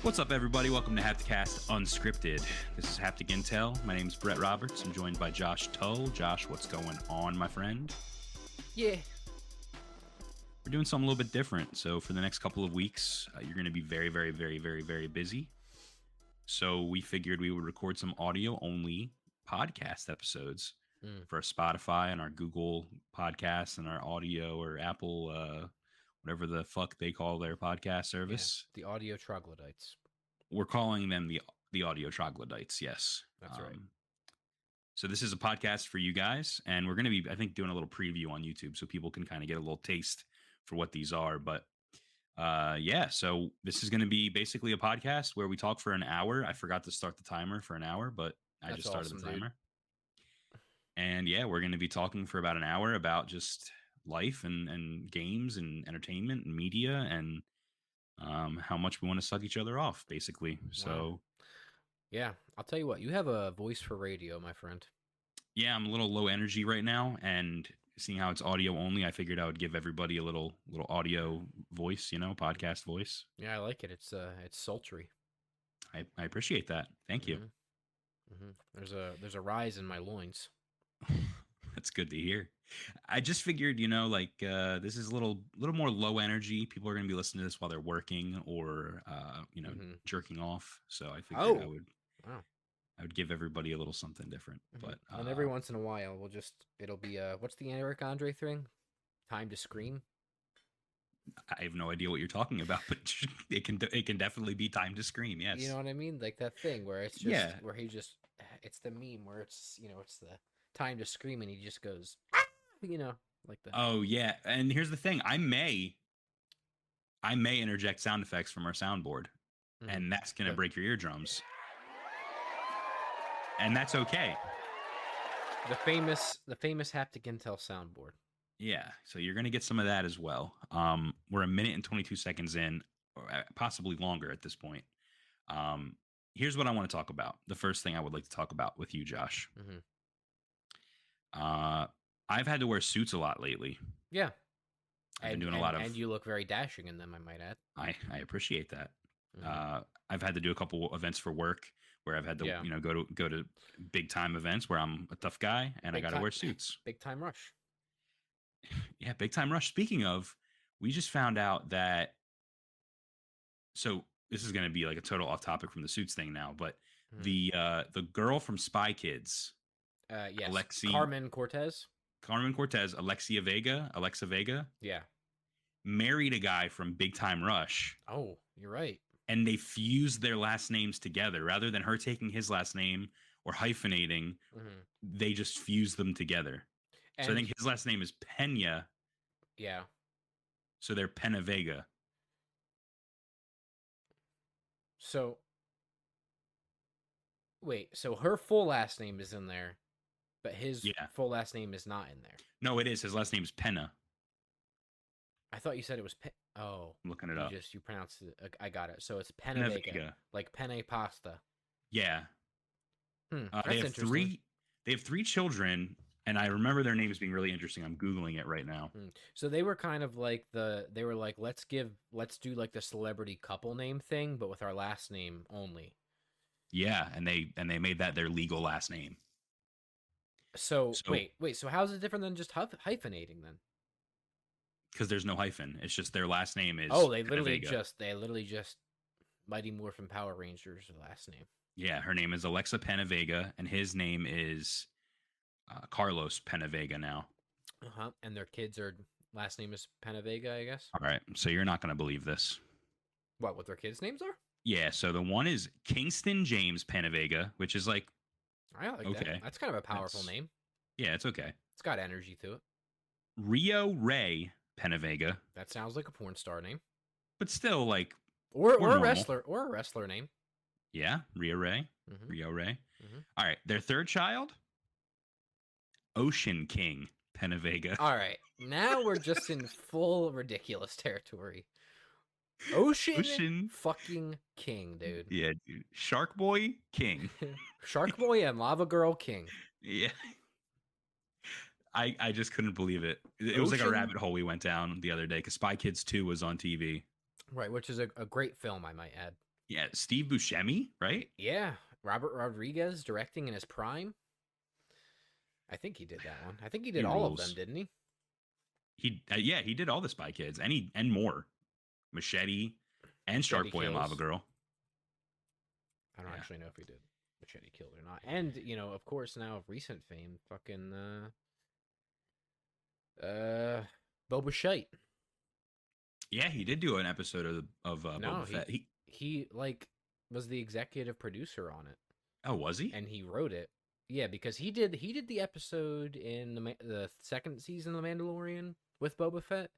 What's up, everybody? Welcome to Hapticast Unscripted. This is Haptic Intel. My name's Brett Roberts. I'm joined by Josh Tull. Josh, what's going on, my friend? Yeah. We're doing something a little bit different. So for the next couple of weeks, you're going to be very busy. So we figured we would record some audio-only podcast episodes for Spotify and our Google Podcasts and our audio or Apple, whatever the fuck they call their podcast service. Yeah, the audio troglodytes. We're calling them the audio troglodytes. Yes, that's right. So this is a podcast for you guys, and we're going to be, I think, doing a little preview on YouTube so people can kind of get a little taste for what these are. But yeah, so this is going to be basically a podcast where we talk for an hour. I forgot to start the timer for an hour, but I just started the timer. Dude. And yeah, we're going to be talking for about an hour about just life and games and entertainment and media and how much we want to suck each other off, basically. Wow. So yeah, I'll tell you what, you have a voice for radio, my friend. Yeah, I'm a little low energy right now, and seeing how it's audio only, I figured I would give everybody a little audio voice, podcast voice. Yeah, I like it. It's sultry. I appreciate that. Thank you. There's a rise in my loins. That's good to hear. I just figured, this is a little more low energy. People are going to be listening to this while they're working or, jerking off. So I figured I would give everybody a little something different. But and every once in a while, it'll be what's the Eric Andre thing? Time to Scream. I have no idea what you're talking about, but it can definitely be Time to Scream. Yes. You know what I mean? Like that thing where it's just where it's the meme where it's the time to scream and he just goes, like that. Oh yeah. And here's the thing. I may interject sound effects from our soundboard and that's going to break your eardrums. And that's okay. The famous Haptic Intel soundboard. Yeah. So you're going to get some of that as well. We're 1 minute and 22 seconds in, or possibly longer at this point. Here's what I want to talk about. The first thing I would like to talk about with you, Josh. I've had to wear suits a lot lately. Yeah. I've been doing a lot of... And you look very dashing in them, I might add. I appreciate that. I've had to do a couple events for work where I've had to go to big time events where I'm a tough guy and I got to wear suits. Big time rush. Yeah, big time rush. Speaking of, we just found out that... So this is going to be like a total off topic from the suits thing now, but the girl from Spy Kids... yes, Carmen Cortez, Alexa Vega. Yeah. Married a guy from Big Time Rush. Oh, you're right. And they fused their last names together. Rather than her taking his last name or hyphenating, they just fused them together. And so I think his last name is Pena. Yeah. So they're Pena Vega. So, wait, so her full last name is in there. But his full last name is not in there. No, it is. His last name is Pena. I thought you said it was Oh. I'm looking it up. You pronounced it. I got it. So it's Pena Vega. Like penne pasta. Yeah. That's they have three children, and I remember their names being really interesting. I'm Googling it right now. So they were kind of like let's do like the celebrity couple name thing, but with our last name only. Yeah, and they made that their legal last name. So wait. So how's it different than just hyphenating then? Because there's no hyphen. It's just their last name is. Oh, they literally just Mighty Morphin Power Rangers last name. Yeah, her name is Alexa Penavega, and his name is Carlos Penavega now. And their kids last name is Penavega, I guess. All right, so you're not gonna believe this. What their kids' names are? Yeah, so the one is Kingston James Penavega, which is like. I like that. That's kind of a powerful name. Yeah, it's okay. It's got energy to it. Rio Ray Penavega. That sounds like a porn star name. But still, like... Or a wrestler name. Yeah, Rio Ray. Rio Ray. All right, their third child? Ocean King Penavega. All right, now we're just in full ridiculous territory. Ocean fucking King, dude. Yeah, dude. Shark Boy King. Shark Boy and Lava Girl King. Yeah. I just couldn't believe it. It was like a rabbit hole we went down the other day because Spy Kids 2 was on TV. Right, which is a great film, I might add. Yeah, Steve Buscemi, right? Yeah, Robert Rodriguez directing in his prime. I think he did that one. I think he did He all of them, rules. didn't he? He did all the Spy Kids and more. Machete and Machete Shark Boy and Lava Kills. Girl. I don't Yeah. actually know if he did Machete Kills or not. And of course, now of recent fame, fucking Boba Fett. Yeah, he did do an episode of No, Boba Fett. he like was the executive producer on it, Oh, was he? and he wrote it. Yeah, because he did the episode in the second season of The Mandalorian with Boba Fett,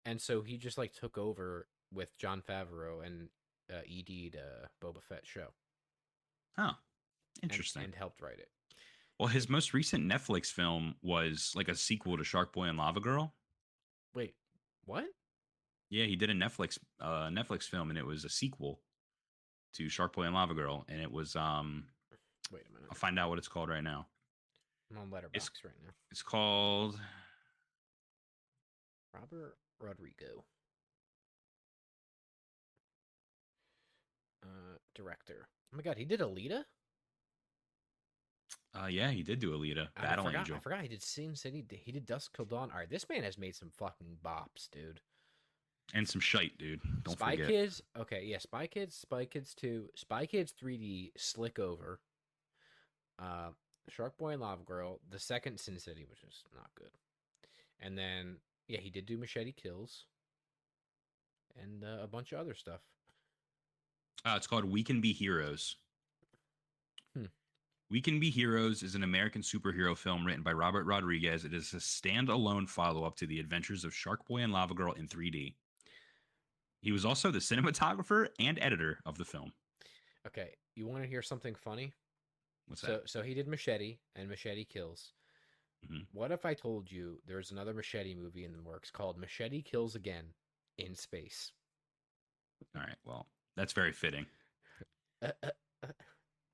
and so he just like took over with Jon Favreau and ED'd Boba Fett show Oh, and interesting. and helped write it. Well, his most recent Netflix film was like a sequel to Shark Boy and Lava Girl. Wait, what? Yeah, he did a Netflix film, and it was a sequel to Shark Boy and Lava Girl, and it was Wait a minute. I'll find out what it's called right now. I'm on It's Letterboxd right now. it's called Robert Rodrigo, director. Oh my god, he did Alita. yeah, he did do Alita, Battle Angel, I forgot he did Sin City. He did Dusk Till Dawn. All right, this man has made some fucking bops, dude. and some shite, dude. Don't Spy forget. Kids. Okay, yeah, Spy Kids, Spy Kids 2, Spy Kids 3D, Slick Over, uh, Shark Boy and Lava Girl, the second Sin City, which is not good, and then yeah, he did do Machete Kills, and a bunch of other stuff. It's called We Can Be Heroes. Hmm. We Can Be Heroes is an American superhero film written by Robert Rodriguez. It is a standalone follow-up to the adventures of Shark Boy and Lava Girl in 3D. He was also the cinematographer and editor of the film. Okay, you want to hear something funny? What's that? So he did Machete and Machete Kills. Mm-hmm. What if I told you there's another Machete movie in the works called Machete Kills Again in space? All right, well, that's very fitting.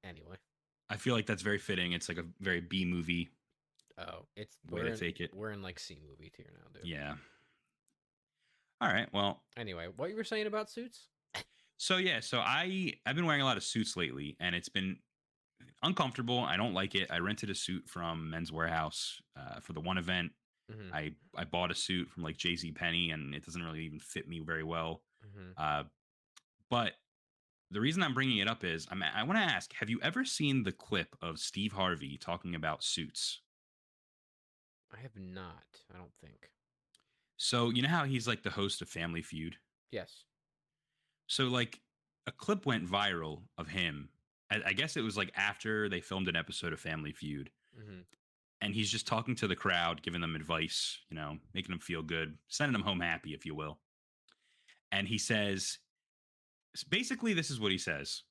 Anyway. I feel like that's very fitting. It's like a very B movie. Oh, it's way to take it. We're in like C movie tier now, dude. Yeah. All right. Well. Anyway, what you were saying about suits? So I've been wearing a lot of suits lately, and it's been uncomfortable. I don't like it. I rented a suit from Men's Warehouse for the one event. Mm-hmm. I bought a suit from like JC Penney, and it doesn't really even fit me very well. Mm-hmm. But the reason I'm bringing it up is I want to ask: have you ever seen the clip of Steve Harvey talking about suits? I have not. I don't think. So you know how he's like the host of Family Feud? Yes. So like a clip went viral of him. I guess it was like after they filmed an episode of Family Feud. Mm-hmm. And he's just talking to the crowd, giving them advice, making them feel good, sending them home happy, if you will. And he says, basically, this is what he says.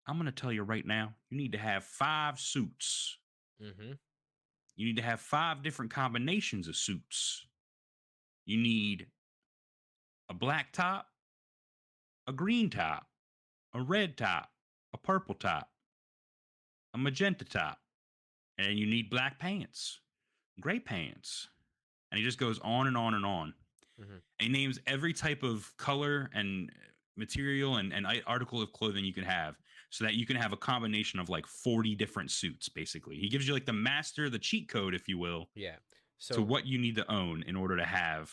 I'm going to tell you right now, you need to have 5 suits. Mm-hmm. You need to have 5 different combinations of suits. You need a black top, a green top, a red top, a purple top, a magenta top, and you need black pants, gray pants. And he just goes on and on and on. Mm-hmm. And he names every type of color and material and article of clothing you can have so that you can have a combination of like 40 different suits, basically. He gives you like the cheat code, if you will. Yeah. So to what you need to own in order to have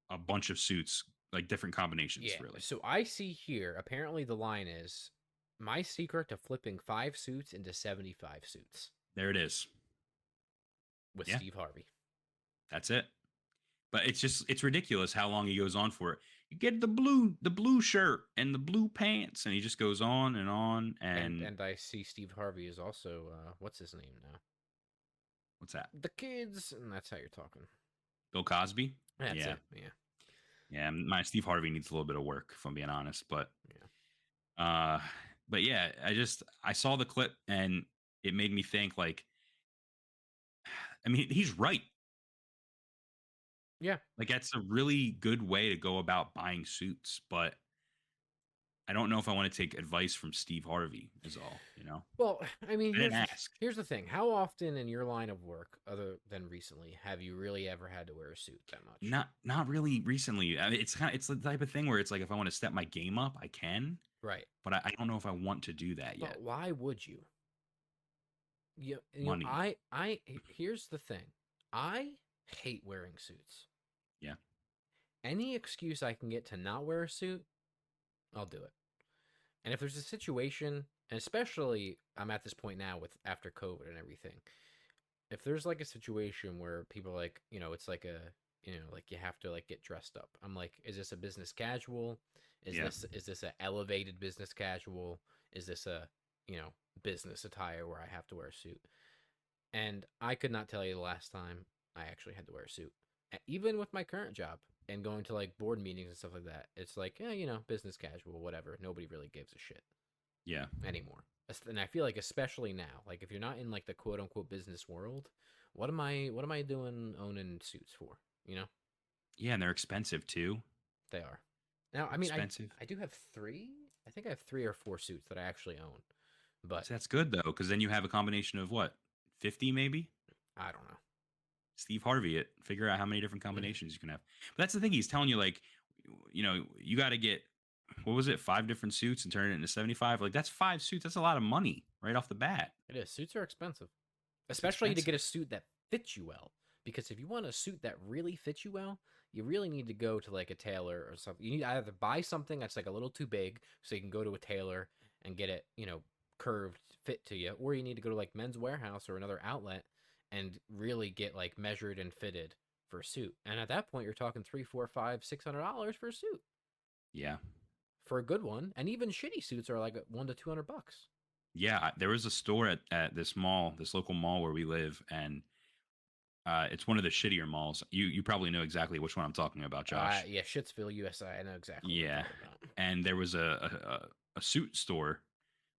a bunch of suits, like different combinations, yeah. really. So I see here, apparently the line is my secret to flipping 5 suits into 75 suits. There it is. With Steve Harvey. That's it. But it's ridiculous how long he goes on for it. You get the blue shirt and the blue pants, and he just goes on and on. And I see Steve Harvey is also what's his name now? What's that? The Kids, and that's how you're talking. Bill Cosby? That's it. Yeah. Yeah, my Steve Harvey needs a little bit of work, if I'm being honest. But yeah, I saw the clip and it made me think like, I mean, he's right. Yeah. Like that's a really good way to go about buying suits, but I don't know if I want to take advice from Steve Harvey. Is all, you know. Well, I mean, I didn't ask. here's the thing. How often in your line of work, other than recently, have you really ever had to wear a suit that much? Not really recently. I mean, it's the type of thing where it's like if I want to step my game up, I can, Right. but I don't know if I want to do that yet. But why would you? Money. Here's the thing. I hate wearing suits. Yeah. Any excuse I can get to not wear a suit, I'll do it. And if there's a situation, and especially I'm at this point now with after COVID and everything, if there's like a situation where people are like, it's like like you have to like get dressed up. I'm like, is this a business casual? Is this a elevated business casual? Is this a, business attire where I have to wear a suit? And I could not tell you the last time I actually had to wear a suit. Even with my current job and going to like board meetings and stuff like that, it's like, business casual, whatever. Nobody really gives a shit Yeah. anymore. And I feel like especially now, like if you're not in like the quote unquote business world, what am I doing owning suits for? Yeah, and they're expensive too. They are. Now, I mean, Expensive. I do have three. I think I have 3 or 4 suits that I actually own, but So that's good though, because then you have a combination of what, 50 maybe. I don't know. Steve Harvey it. Figure out how many different combinations you can have. But that's the thing. He's telling you, like, you got to get, what was it, 5 different suits and turn it into 75. Like, that's 5 suits. That's a lot of money right off the bat. It is. Suits are expensive, especially to expensive. get a suit that fits you well. Because if you want a suit that really fits you well, you really need to go to like a tailor or something. You need to either buy something that's like a little too big so you can go to a tailor and get it, curved fit to you, or you need to go to like Men's Warehouse or another outlet and really get like measured and fitted for a suit. And at that point, you're talking $300, $400, $500, $600 for a suit. Yeah. For a good one, and even shitty suits are like $100 to $200. Yeah. There was a store at this mall, this local mall where we live, and it's one of the shittier malls. You probably know exactly which one I'm talking about, Josh. Yeah, Shittsville, USA. I know exactly. Yeah. What you're talking And there was a suit store,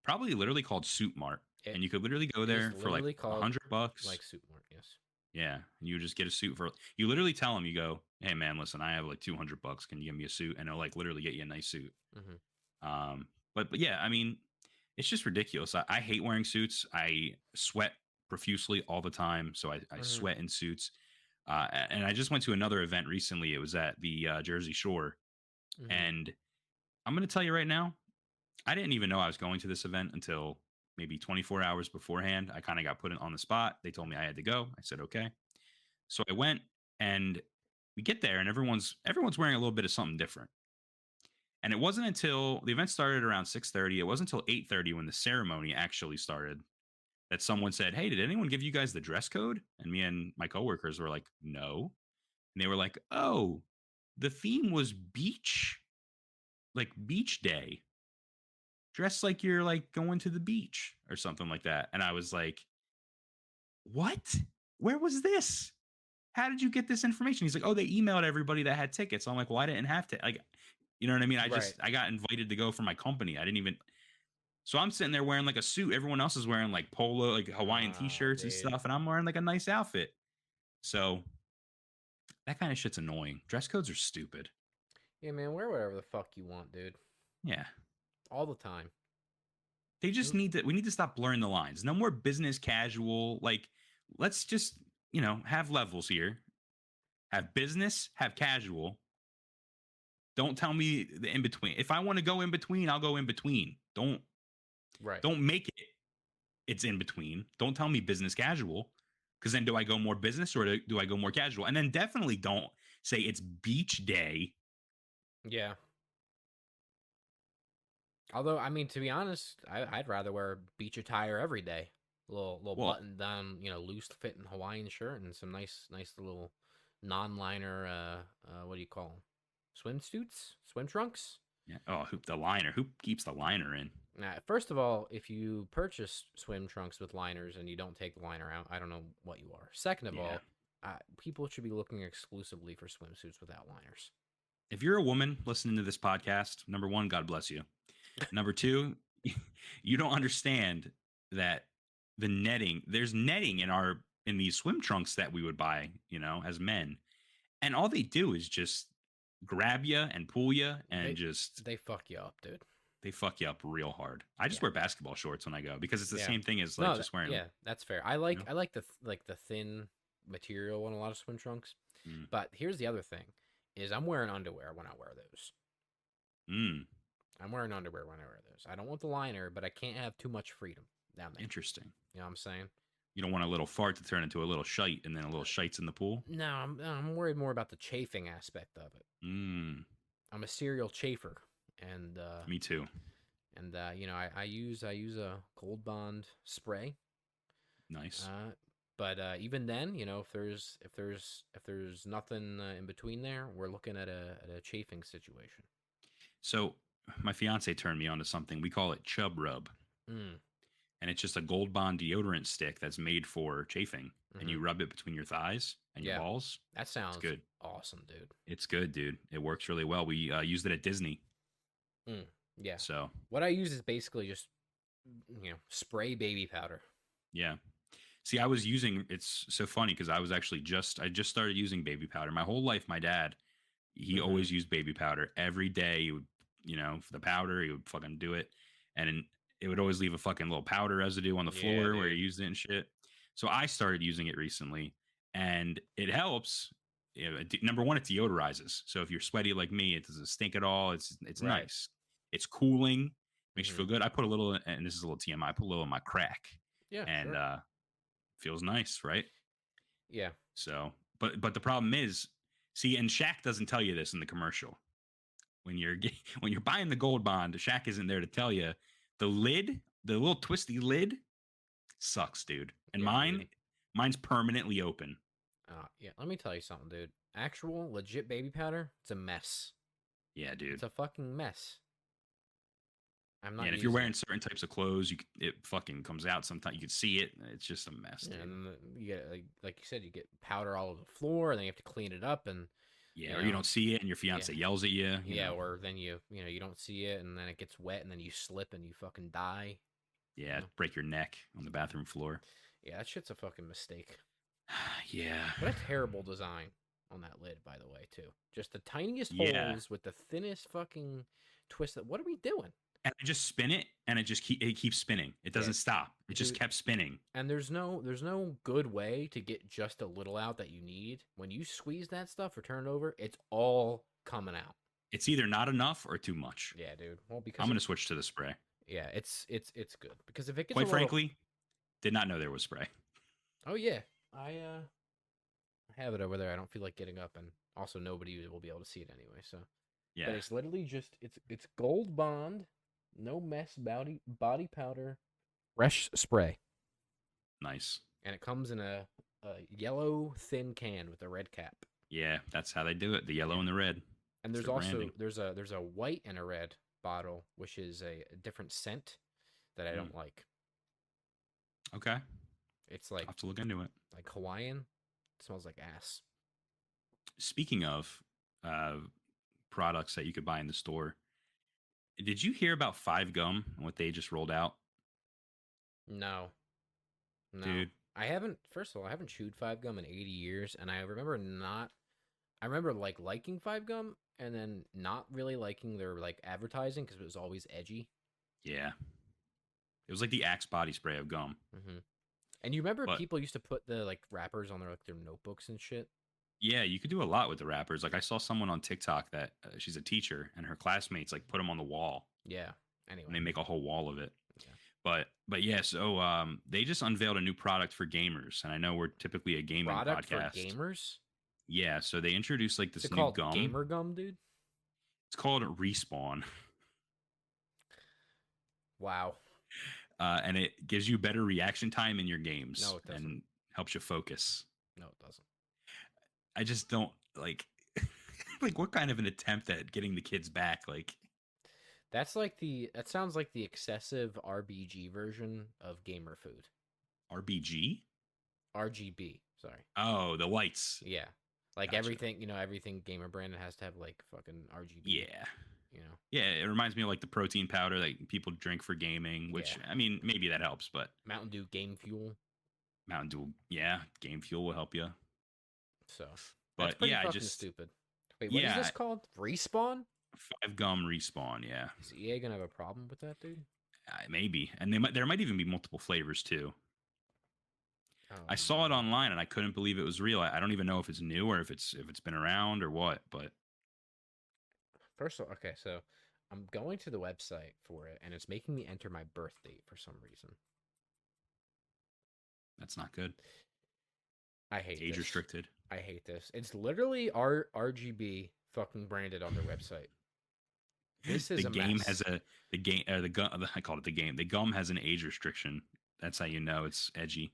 probably literally called Suit Mart, about. and you could literally go there for like $100. Like Suit Mart, yes. Yeah, and you just get a suit for. You literally tell them, you go, "Hey man, listen, I have like $200. Can you give me a suit?" And they'll like literally get you a nice suit. But yeah, I mean, it's just ridiculous. I hate wearing suits. I sweat profusely all the time, so I sweat in suits. And I just went to another event recently. It was at the Jersey Shore, and I'm going to tell you right now, I didn't even know I was going to this event until maybe 24 hours beforehand. I kind of got put on the spot. They told me I had to go. I said, okay. So I went, and we get there, and everyone's wearing a little bit of something different. And it wasn't until the event started around 6:30. It wasn't until 8:30 when the ceremony actually started that someone said, "Hey, did anyone give you guys the dress code?" And me and my coworkers were like, "No." And they were like, "Oh, the theme was beach, like beach day. Dress like you're like going to the beach or something like that." And I was like, "What? Where was this? How did you get this information?" He's like, "Oh, they emailed everybody that had tickets." I'm like, "Well, I didn't have to." Like, you know what I mean? I got invited to go for my company. I didn't even. So I'm sitting there wearing like a suit. Everyone else is wearing like polo, like Hawaiian t-shirts and stuff, and I'm wearing like a nice outfit. So that kind of shit's annoying. Dress codes are stupid. Yeah, man, wear whatever the fuck you want, dude. Yeah. All the time. They just need to, we need to stop blurring the lines. No more business casual. Like, let's just, have levels here. Have business, have casual. Don't tell me the in between. If I want to go in between, I'll go in between. Don't make it's in between. Don't tell me business casual, because then do I go more business or do I go more casual? And then definitely don't say it's beach day. Yeah. Although, I mean, to be honest, I'd rather wear beach attire every day. Little button down, loose fitting Hawaiian shirt and some nice little non-liner. What do you call them? Swimsuits, swim trunks. Yeah. Oh, the liner. Who keeps the liner in? First of all, if you purchase swim trunks with liners and you don't take the liner out, I don't know what you are. Second of all, people should be looking exclusively for swimsuits without liners. If you're a woman listening to this podcast, number one, God bless you. Number two, you don't understand that there's netting in these swim trunks that we would buy, as men. And all they do is just grab you and pull you and they fuck you up, dude. They fuck you up real hard. I just Yeah. wear basketball shorts when I go because it's the Yeah. same thing as like No, just wearing. yeah, that's fair. You know? I like the thin material on a lot of swim trunks. Mm. But here's the other thing: is I'm wearing underwear when I wear those. Mm. I'm wearing underwear when I wear those. I don't want the liner, but I can't have too much freedom down there. Interesting. You know what I'm saying? You don't want a little fart to turn into a little shite, and then a little shite's in the pool. No, I'm worried more about the chafing aspect of it. Mm. I'm a serial chafer, and Me too. you know, I use a Gold Bond spray. Nice. But even then, you know, if there's nothing in between there, we're looking at a chafing situation. So my fiance turned me on to something. We call it Chub Rub. Mm, And it's just a Gold Bond deodorant stick that's made for chafing. And hmm. you rub it between your thighs and your Yeah, balls. that It's sounds good. awesome, dude. It's good, dude. It works really well. We used it at Disney. Mm, yeah. So, What I use is basically just spray baby powder. yeah. See, I was using it's so funny because I just started using baby powder. My whole life, my dad, he Hmm. always used baby powder. Every day he would, for the powder, he would fucking do it. And it would always leave a fucking little powder residue on the Yeah, floor where he dude. used it and shit. So I started using it recently and it helps. Number one, it deodorizes. So if you're sweaty like me, it doesn't stink at all. It's Right. nice. It's cooling, makes you Hmm. feel good. I put a little, and this is a little TMI, I put a little in my crack Yeah, and sure. feels nice, right? Yeah. So, but the problem is, see, and Shaq doesn't tell you this in the commercial. When you're when you're buying the Gold Bond, Shaq isn't there to tell you the lid, the little twisty lid, sucks, dude. And Yeah, dude. mine's permanently open. Yeah. Let me tell you something, dude. Actual legit baby powder, it's a mess. Yeah, It's dude. a fucking mess. I'm Yeah, not and if you're using wearing it. certain types of clothes, it fucking comes out. Sometimes you can see it. It's just a mess, Yeah, dude. and then you get like you said, you get powder all over the floor, and then you have to clean it up, and Yeah, you or you know, don't see it, and your yeah, fiance yells at you. yeah, or then you don't see it, and then it gets wet, and then you slip and you fucking die. You Yeah, know, break your neck on the bathroom floor. yeah, that shit's a fucking mistake. Yeah, What a terrible design on that lid, by the way, too. Just the tiniest yeah. holes with the thinnest fucking twist. What are we doing? And I just spin it, and it keeps spinning. It Yeah, doesn't stop. It just dude. kept spinning. And there's no good way to get just a little out that you need. When you squeeze that stuff or turn it over, it's all coming out. It's either not enough or too much. Yeah, dude. Well, I'm because gonna switch to the spray. yeah, it's good because if it gets a Quite little, frankly, did not know there was spray. oh yeah, I have it over there. I don't feel like getting up, and also nobody will be able to see it anyway. So, but Yeah, it's literally just it's Gold Bond, no mess body powder, fresh spray, nice. and it comes in a yellow thin can with a red cap. Yeah, that's how they do it. The yellow Yeah, and the red. and It's there's their also branding. there's a white and a red bottle, which is a different scent that I Mm, don't like. okay, I'll It's have to look into it. like Hawaiian. It smells like ass. Speaking of uh, products that you could buy in the store, did you hear about Five Gum and what they just rolled out, No, no. dude? I haven't. First of all, I haven't chewed five gum in 80 years, and I remember not. I remember like liking five gum, and then not really liking their like advertising because it was always edgy. Yeah, it was like the Axe body spray of gum, Hmm. And you remember but people used to put the like wrappers on their notebooks and shit. yeah, you could do a lot with the wrappers. Like I saw someone on TikTok that she's a teacher, and her classmates like put them on the wall, Yeah. and Anyway. they make a whole wall of it. Yeah. But yeah, so they just unveiled a new product for gamers, and I know we're typically a gaming Product for podcast. gamers. Yeah, so they introduced like Is it this new called gum. gamer gum, dude? It's called Respawn, Wow. and it gives you better reaction time in your games No, it doesn't. and helps you focus. No, it doesn't. I just don't like like what kind of an attempt at getting the kids back? Like That sounds like the excessive RBG version of gamer food. RBG? RGB. Sorry. Oh, the lights. Yeah. Like Gotcha. everything, everything gamer brand has to have like fucking RGB, Yeah. you know. Yeah, it reminds me of like the protein powder that people drink for gaming, Yeah. which I mean, maybe that helps, but Mountain Dew Game Fuel. Mountain Dew, yeah, Game Fuel will help you. So that's But pretty yeah, fucking stupid. Wait, what is yeah, this called? Respawn? 5 gum respawn. Yeah, Is EA gonna have a problem with that, dude? maybe, and there might even be multiple flavors too. Oh I saw it no. online and I couldn't believe it was real. I don't even know if it's new or if it's been around or what, but First of all, okay, so I'm going to the website for it, and it's making me enter my birth date for some reason. that's not good. I hate Age this. restricted. I hate this. It's literally RGB fucking branded on their website. This The is a game has mess. the game the gum. I call it the game. The gum has an age restriction. That's how you know it's edgy.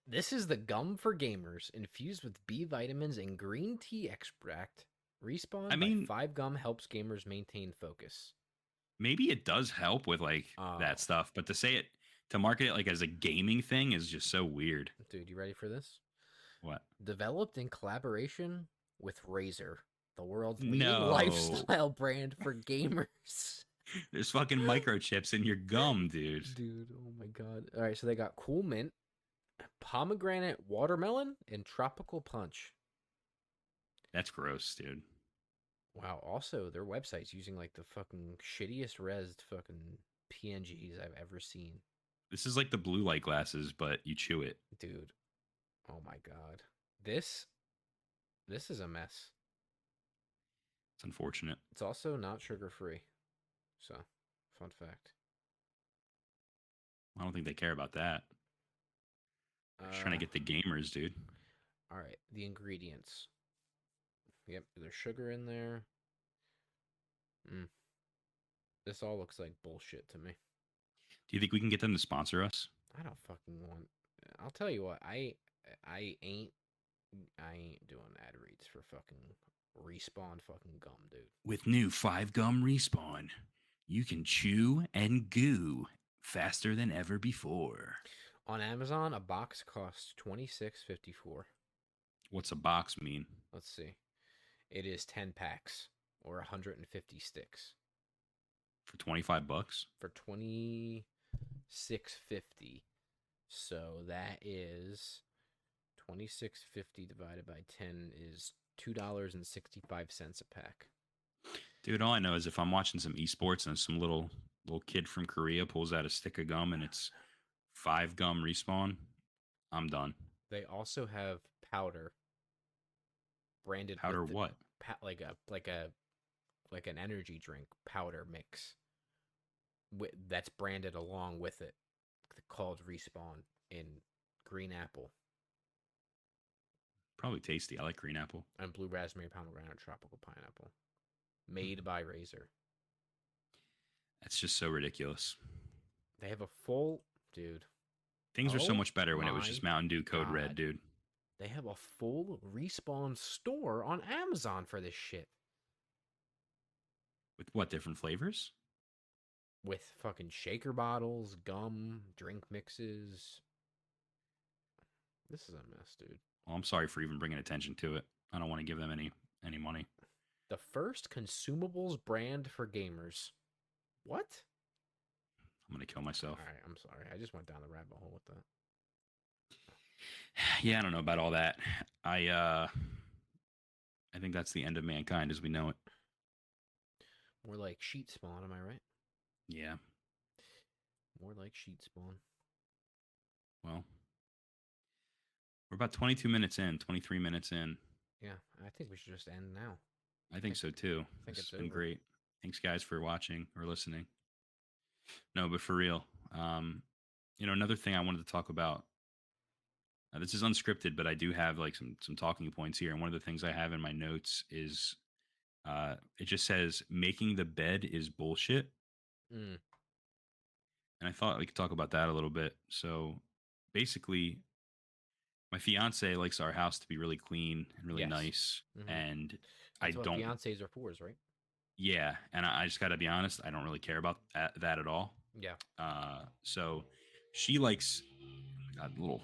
This is the gum for gamers, infused with B vitamins and green tea extract. I Respawn by mean, 5 gum helps gamers maintain focus. maybe it does help with like that Oh, stuff, but to market it like as a gaming thing is just so weird. dude, you ready for this? What? Developed in collaboration with Razer, the world's leading No. lifestyle brand for gamers. There's fucking microchips in your gum, dude. Dude, oh my god. All right, so they got cool mint, pomegranate watermelon, and tropical punch. That's gross, dude. Wow, also their website's using like the fucking shittiest resed fucking PNGs I've ever seen. This is like the blue light glasses, but you chew it. Dude, oh my god. This is a mess. It's unfortunate. It's also not sugar free. So, fun fact. I don't think they care about that. Just trying to Uh get the gamers, dude. all right, the ingredients. Yep, there's sugar in there. Mm, this all looks like bullshit to me. Do you think we can get them to sponsor us? I don't fucking want. I'll tell you what. I ain't I ain't doing ad reads for fucking respawn fucking gum, dude. With new 5 gum respawn, you can chew and goo faster than ever before. On Amazon, a box costs $26.54. What's a box mean? Let's see. It is 10 packs or 150 sticks For 25 bucks? for $26.50. So that is 26.50 divided by 10 is $2.65 a pack. Dude, all I know is if I'm watching some esports and some little kid from Korea pulls out a stick of gum and it's 5 gum respawn, I'm done. They also have powder branded Powder with what? like an energy drink powder mix that's branded along with it called Respawn in green apple Probably tasty. I like green apple. and blue raspberry pomegranate tropical pineapple made by Razer. That's just so ridiculous. They have a full dude. Things are so Oh much better when it was my just Mountain Dew Code Red, God. dude. They have a full Respawn store on Amazon for this shit. With what different flavors? With fucking shaker bottles, gum, drink mixes. This is a mess, dude. Well, I'm sorry for even bringing attention to it. I don't want to give them any money. The first consumables brand for gamers. What? I'm gonna kill myself. All right, I'm sorry. I just went down the rabbit hole with that. Yeah, I don't know about all that. I think that's the end of mankind as we know it. More like sheet spawn, am I right? Yeah. More like sheet spawn. Well, we're about 22 minutes in, 23 minutes in. Yeah, I think we should just end now. I think so too. I think This it's has been over. great. Thanks guys for watching or listening. No, but for real, another thing I wanted to talk about. This is unscripted, but I do have like some talking points here. And one of the things I have in my notes is it just says making the bed is bullshit. Mm. And I thought we could talk about that a little bit. So basically, my fiance likes our house to be really clean and really Yes. nice. Mhm. And That's I what don't. fiancés are for, right? Yeah, and I just got to be honest. I don't really care about that at all. Yeah. So she likes. God, a little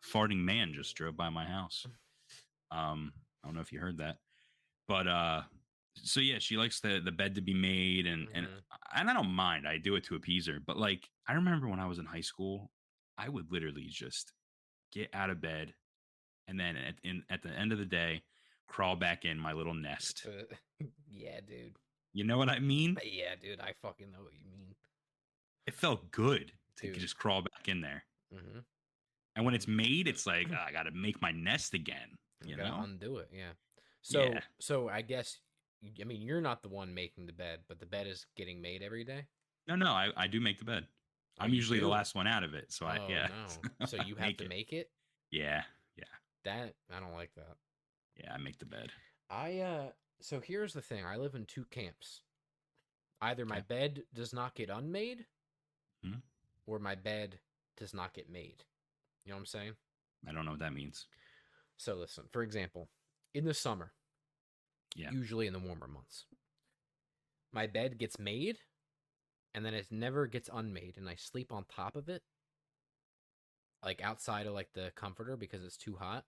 farting man just drove by my house. I don't know if you heard that, but so yeah, she likes the bed to be made, and I don't mind. I do it to appease her. But like, I remember when I was in high school, I would literally just get out of bed, and then at the end of the day, crawl back in my little nest. Yeah, dude. You know what I mean? Yeah, dude, I fucking know what you mean, It felt good to dude. just crawl back in there. Mm-hmm. And when it's made, it's like, I got to make my nest again, You you gotta know? undo it. Yeah. Yeah. So I guess, I mean, you're not the one making the bed, but the bed is getting made every day. No, I do make the bed. Oh, I'm you usually the do? last one out of it. So Oh yeah, no. So I you have make to it. make it? Yeah. Yeah. That I don't like that. Yeah. I make the bed. So here's the thing. I live in two camps. Either my Okay. bed does not get unmade Mhm. or my bed does not get made. You know what I'm saying? I don't know what that means. So listen, for example, in the summer, Yeah. usually in the warmer months, my bed gets made and then it never gets unmade and I sleep on top of it, like outside of like the comforter because it's too hot,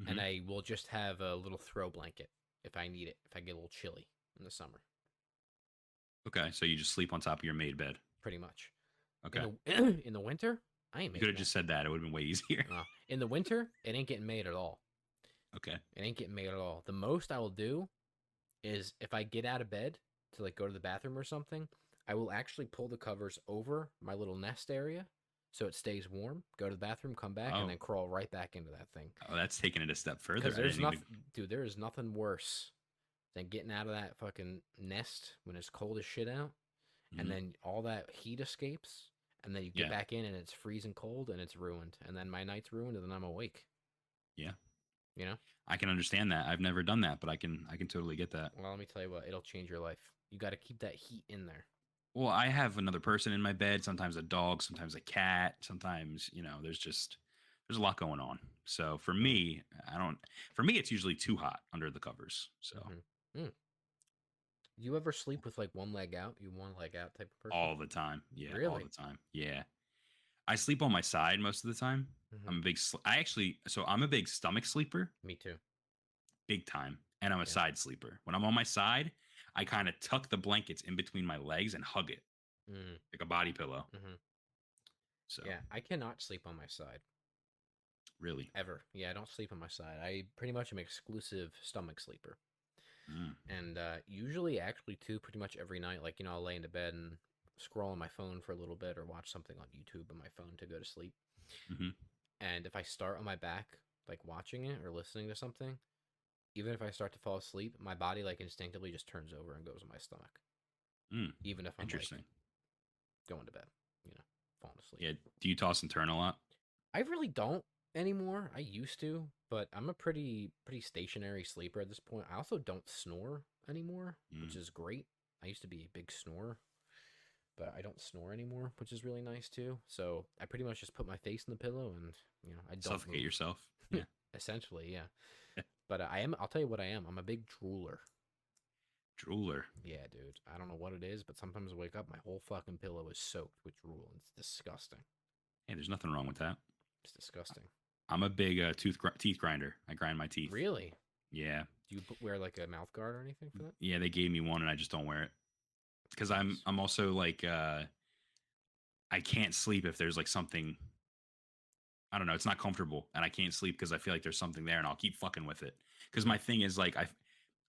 and Hmm. I will just have a little throw blanket if I need it, if I get a little chilly in the summer, Okay. So you just sleep on top of your made bed. pretty much. In Okay. the in the winter, I ain't You could making have that. just said that. It would have been way easier. In the winter, it ain't getting made at all. Okay. It ain't getting made at all. The most I will do is if I get out of bed to like go to the bathroom or something, I will actually pull the covers over my little nest area so it stays warm. Go to the bathroom, come back, and Oh, then crawl right back into that thing. oh, that's taking it a step further. Because I there's didn't even. nothing, dude. There is nothing worse than getting out of that fucking nest when it's cold as shit out, and Mhm. then all that heat escapes, and then you get Yeah. back in and it's freezing cold and it's ruined, and then my night's ruined, and then I'm awake. Yeah. You know. I can understand that. I've never done that, but I can totally get that. Well, let me tell you what, it'll change your life. You got to keep that heat in there. Well, I have another person in my bed, sometimes a dog, sometimes a cat, sometimes, there's a lot going on. So for Mm. me, I don't for me it's usually too hot under the covers. So Mm-hmm. Mm. You ever sleep with like one leg out? You one leg out type of person? all the time. Yeah, all Really? the time. Yeah. I sleep on my side most of the time. Mm-hmm. I'm a big I actually so I'm a big stomach sleeper, Me too. big time, and I'm a Yeah. side sleeper. When I'm on my side, I kind of tuck the blankets in between my legs and hug it Mm-hmm. like a body pillow. Mm-hmm. So, Yeah, I cannot sleep on my side really. ever. Yeah, I don't sleep on my side. I pretty much am an exclusive stomach sleeper, Mm, and usually, actually, too, pretty much every night, like I'll lay into bed and scroll on my phone for a little bit or watch something on YouTube on my phone to go to sleep. mhm. And if I start on my back, like watching it or listening to something, even if I start to fall asleep, my body like instinctively just turns over and goes on my stomach. Mm, Even if I'm like interesting. going to bed, falling asleep. Yeah. Do you toss and turn a lot? I really don't anymore. I used to, but I'm a pretty stationary sleeper at this point. I also don't snore anymore, which Mm. is great. I used to be a big snorer, but I don't snore anymore, which is really nice too. So I pretty much just put my face in the pillow and I don't Suffocate move. yourself. Yeah. Essentially, yeah. But I am. I'll tell you what I am. I'm a big drooler. Drooler. Yeah, dude. I don't know what it is, but sometimes I wake up, my whole fucking pillow is soaked with drool. It's disgusting. Hey, there's nothing wrong with that. It's disgusting. I'm a big teeth grinder. I grind my teeth. Really? Yeah. Do you wear like a mouth guard or anything for that? Yeah, they gave me one and I just don't wear it. Because I'm Nice. I'm also like I can't sleep if there's like something I don't know, it's not comfortable and I can't sleep because I feel like there's something there and I'll keep fucking with it. Because Mm. my thing is like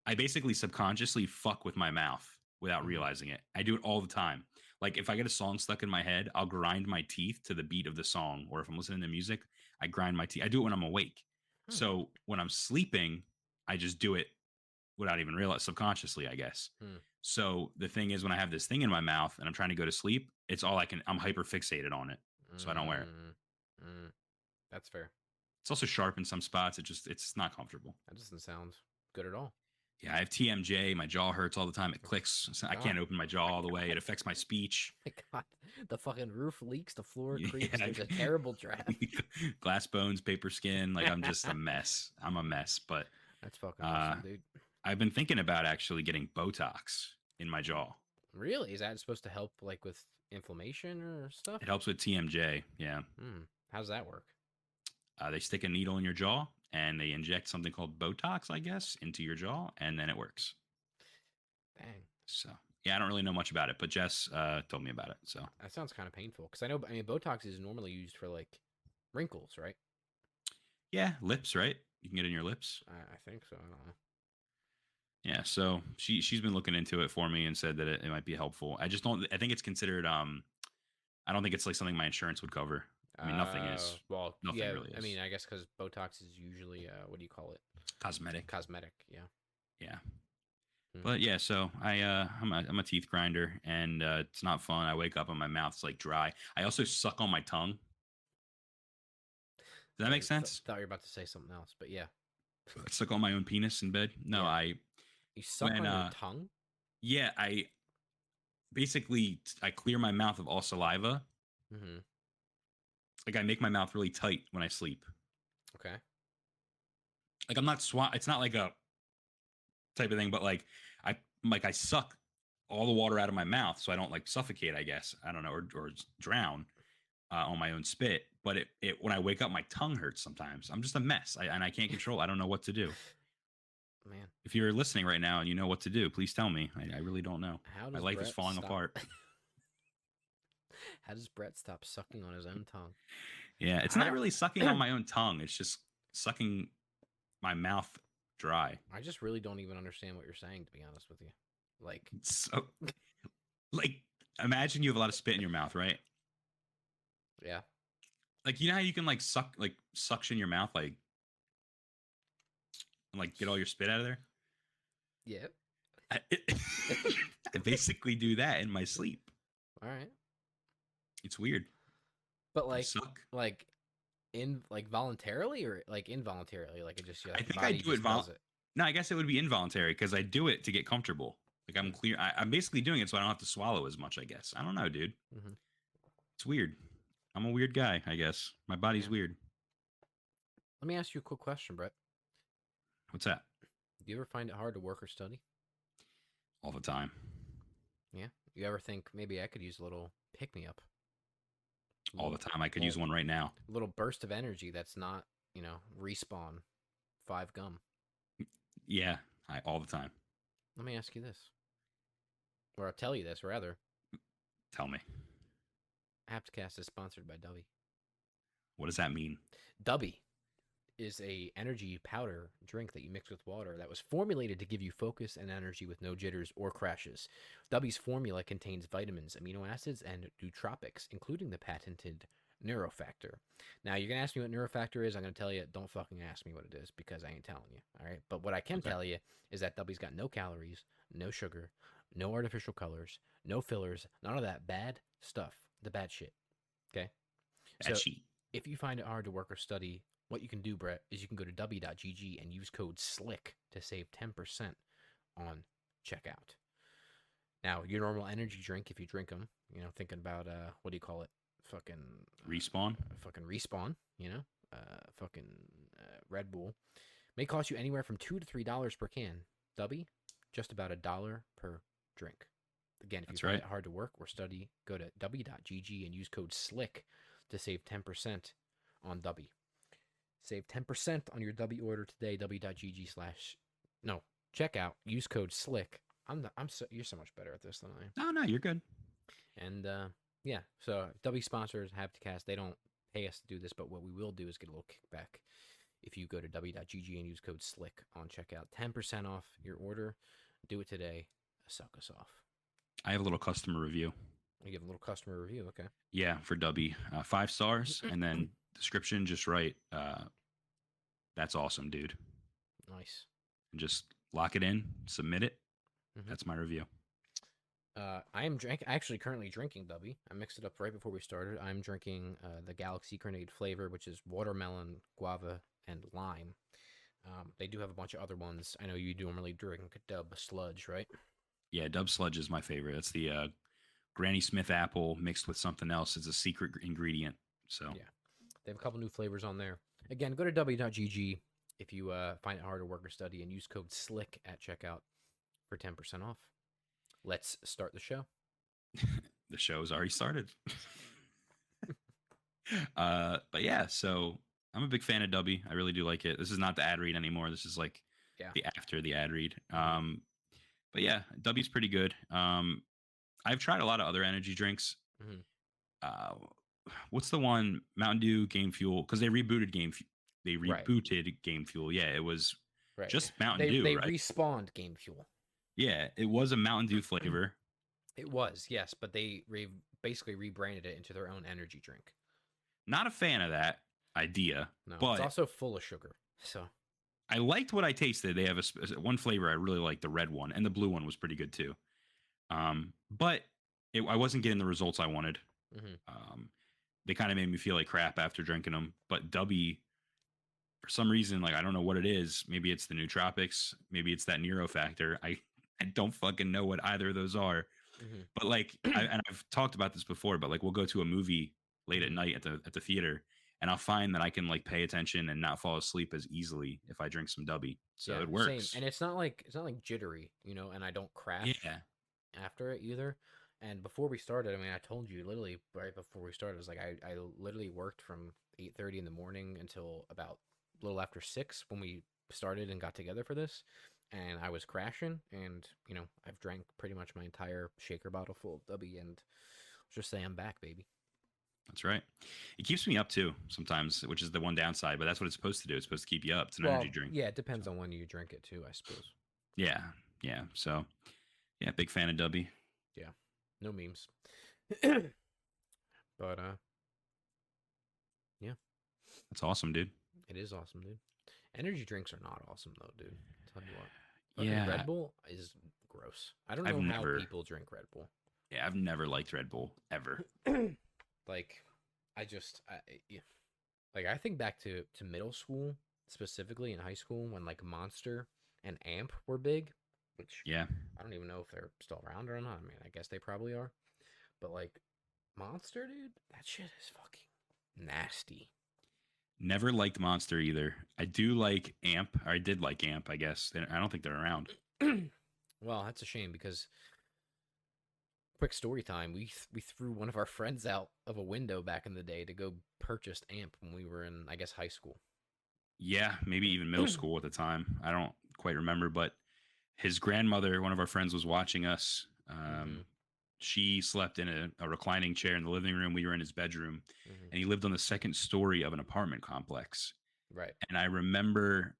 I basically subconsciously fuck with my mouth without Mhm. realizing it. I do it all the time. Like if I get a song stuck in my head, I'll grind my teeth to the beat of the song. Or if I'm listening to music, I grind my teeth. I do it when I'm awake. Hmm. So when I'm sleeping, I just do it without even realize subconsciously, I guess. Hmm. So the thing is when I have this thing in my mouth and I'm trying to go to sleep, it's all I'm hyper fixated on it. So I don't wear it. Mm. That's fair. It's also sharp in some spots. It's not comfortable. That doesn't sound good at all. Yeah, I have TMJ. My jaw hurts all the time. It clicks. So I can't God. open my jaw all the way. It affects my speech. My God, the fucking roof leaks, the floor creaks. Yeah. There's a terrible draft. Glass bones, paper skin. Like I'm just a mess. I'm a mess. But That's fucking awesome, dude. I've been thinking about actually getting Botox in my jaw. Really? Is that supposed to help like with inflammation or stuff? It helps with TMJ. Yeah. How does that work? They stick a needle in your jaw and they inject something called Botox, I guess, into your jaw, and then it works. Dang. So yeah, I don't really know much about it, but Jess told me about it. So That sounds kind of painful because I mean, Botox is normally used for like wrinkles, right? yeah, lips, right? You can get it in your lips. I think so. I don't know. Yeah, so she's been looking into it for me and said that it might be helpful. I just don't. I think it's considered. I don't think it's like something my insurance would cover. I mean, nothing is. Well, Nothing yeah. really I mean, is I guess because Botox is usually what do you call it? cosmetic. Cosmetic. Yeah. Yeah, Hmm. but yeah. So I'm a teeth grinder, and it's not fun. I wake up and my mouth's like dry. I also suck on my tongue. Does that make sense? Thought you were about to say something else, but yeah. I suck on my own penis in bed. No, Yeah. I You suck when on your tongue. yeah, I basically I clear my mouth of all saliva. Mm-hmm. Like I make my mouth really tight when I sleep. Okay. Like I'm not it's not like a type of thing, but like I suck all the water out of my mouth so I don't like suffocate, I guess. I don't know, or drown on my own spit. But it when I wake up, my tongue hurts sometimes. I'm just a mess, and I can't control. I don't know what to do. Man, If you're listening right now and you know what to do, please tell me. I really don't know. how My does life is Brett falling stop? apart. How does Brett stop sucking on his own tongue? Yeah, it's not really sucking on my own tongue. It's just sucking my mouth dry. I just really don't even understand what you're saying, to be honest with you. Like, So, like, imagine you have a lot of spit in your mouth, right? yeah, Like, you know how you can like suction your mouth, like, and like get all your spit out of there. yeah. I, I basically do that in my sleep. All right, It's weird. but I like, suck. like voluntarily or like involuntarily, like it just your I think I body do it. just does it. No, I guess it would be involuntary because I do it to get comfortable. Like I'm clear. I'm basically doing it so I don't have to swallow as much. I guess. I don't know, dude. Mm-hmm. It's weird. I'm a weird guy. I guess my body's Yeah. weird. Let me ask you a quick question, Brett. What's that? Do you ever find it hard to work or study? All the time. Yeah. You ever think maybe I could use a little pick me up? All the time. I could use one right now. A little burst of energy that's not, respawn 5 gum. Yeah, all the time. Let me ask you this. Or I'll tell you this, rather. Tell me. Hapticast is sponsored by Dubby. What does that mean? Dubby is a energy powder drink that you mix with water that was formulated to give you focus and energy with no jitters or crashes. Dubby's formula contains vitamins, amino acids, and nootropics, including the patented Neurofactor. Now, you're going to ask me what Neurofactor is. I'm going to tell you, don't fucking ask me what it is because I ain't telling you, all right? But what I can tell you is that Dubby's got no calories, no sugar, no artificial colors, no fillers, none of that bad stuff, the bad shit, okay? Bad shit. If you find it hard to work or study, what you can do, Brett, is you can go to w.gg and use code SLICK to save 10% on checkout. Now, your normal energy drink, if you drink them, thinking about, what do you call it? Fucking Respawn. Fucking Respawn, fucking Red Bull, may cost you anywhere from $2 to $3 per can. Dubby, just about $1 per drink. Again, if you find it hard to work or study, go to w.gg and use code SLICK to save 10% on Dubby. Save 10% on your Dubby order today. Checkout. Use code SLICK. You're so much better at this than I am. No, you're good. And yeah, so Dubby sponsors Hapticast. They don't pay us to do this, but what we will do is get a little kickback if you go to w.gg and use code SLICK on checkout. 10% off your order. Do it today. Suck us off. I have a little customer review. You give a little customer review, okay? Yeah, for Dubby. 5 stars, and then description just right. That's awesome, dude. Nice. And just lock it in, submit it. Mm-hmm. That's my review. I am actually currently drinking Dubby. I mixed it up right before we started. I'm drinking the Galaxy Grenade flavor, which is watermelon, guava, and lime. They do have a bunch of other ones. I know you normally drink Dub Sludge, right? Yeah, Dub Sludge is my favorite. It's the Granny Smith apple mixed with something else. It's a secret ingredient. So yeah, they have a couple new flavors on there. Again, go to w.gg if you find it hard to work or study and use code SLICK at checkout for 10% off. Let's start the show. The show's already started. But yeah, so I'm a big fan of Dubby. I really do like it. This is not the ad read anymore. This is like the after the ad read. But yeah, Dubby's pretty good. I've tried a lot of other energy drinks. Mm-hmm. What's the one? Mountain Dew Game Fuel, because they rebooted Game Fuel. Yeah, it was Right. just Mountain They Dew, they right? respawned Game Fuel. Yeah, it was a Mountain Dew flavor. It was, yes, but they basically rebranded it into their own energy drink. Not a fan of that idea, No, it's but also full of sugar. So I liked what I tasted. They have one flavor I really liked, the red one, and the blue one was pretty good too. But I wasn't getting the results I wanted. mhm. They kind of made me feel like crap after drinking them. But Dubby, for some reason, like I don't know what it is. Maybe it's the nootropics. Maybe it's that Nero factor. I don't fucking know what either of those are. Mhm. But like, and I've talked about this before. But like, we'll go to a movie late at Mhm. night at the theater, and I'll find that I can like pay attention and not fall asleep as easily if I drink some Dubby. So Yeah, it same. works. And it's not like jittery, you know, and I don't crash Yeah. after it either. And before we started, I mean, I told you literally right before we started, I was like, I literally worked from 8:30 in the morning until about a little after 6 when we started and got together for this. And I was crashing, and you know, I've drank pretty much my entire shaker bottle full of W, and let's just say I'm back, baby. That's right. It keeps me up too sometimes, which is the one downside, but that's what it's supposed to do. It's supposed to keep you up. It's an energy Well, drink. yeah, it depends So, on when you drink it too, I suppose. yeah. Yeah. So, yeah, big fan of Dubby. Yeah, no memes. But yeah, That's awesome, dude. it is awesome, dude. Energy drinks are not awesome though, dude. Tell you what. Fucking Yeah. Red Bull is gross. I don't I've know how never, people drink Red Bull. yeah, I've never liked Red Bull ever. Like, yeah. Like I think back to middle school, specifically in high school, when like Monster and Amp were big, which Yeah. I don't even know if they're still around or not. I mean, I guess they probably are. But like Monster, dude, that shit is fucking nasty. Never liked Monster either. I do like Amp, or I did like Amp, I guess. I don't think they're around. Well, that's a shame because quick story time. We threw one of our friends out of a window back in the day to go purchase Amp when we were in, I guess, high school. Yeah, maybe even middle school at the time. I don't quite remember, but his grandmother, one of our friends, was watching us. Mm-hmm. She slept in a reclining chair in the living room. We were in his bedroom, Mm-hmm. and he lived on the second story of an apartment complex. Right. And I remember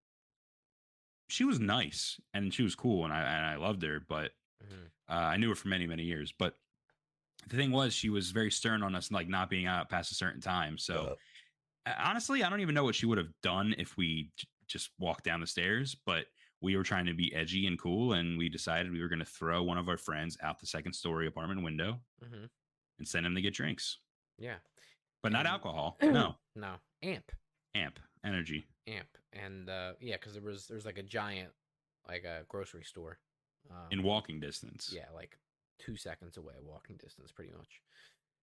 she was nice and she was cool, and I loved her, but Mm-hmm. I knew her for many years. But the thing was, she was very stern on us, like not being out past a certain time. So honestly, I don't even know what she would have done if we just walked down the stairs, but we were trying to be edgy and cool, and we decided we were going to throw one of our friends out the second story apartment window Mm-hmm. and send him to get drinks, Yeah. but not And alcohol. No, no, Amp. Amp energy Amp. And yeah, because there's like a giant like a grocery store. in walking distance. Yeah, like 2 seconds away, walking distance, pretty much.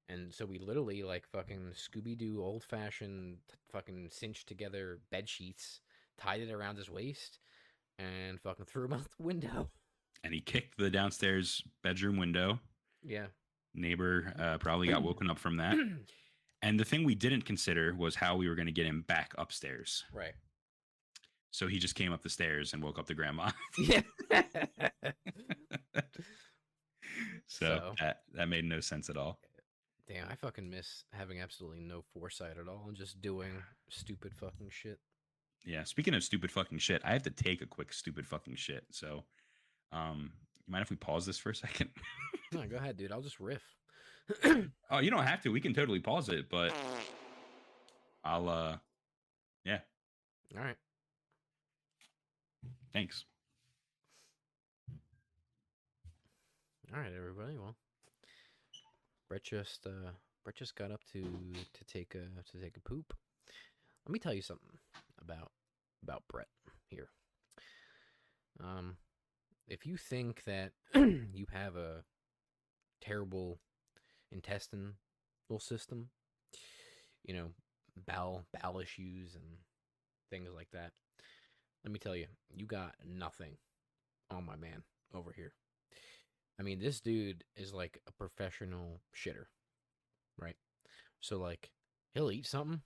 And so we literally like fucking Scooby Doo, old fashioned, fucking cinched together bed sheets, tied it around his waist, and fucking threw him out the window. And he kicked the downstairs bedroom window. Yeah. Neighbor probably got woken up from that. And the thing we didn't consider was how we were going to get him back upstairs. Right. So he just came up the stairs and woke up the grandma. Yeah. So that made no sense at all. Damn, I fucking miss having absolutely no foresight at all and just doing stupid fucking shit. Yeah. Speaking of stupid fucking shit, I have to take a quick stupid fucking shit. So, you mind if we pause this for a second? No, go ahead, dude. I'll just riff. Oh, you don't have to. We can totally pause it, but I'll yeah. All right. Thanks. All right, everybody. Well, Brett just got up to take a poop. Let me tell you something about Brett here. If you think that you have a terrible intestinal system, you know, bowel issues and things like that, let me tell you, you got nothing on my man over here. I mean, this dude is like a professional shitter, right? So like, he'll eat something,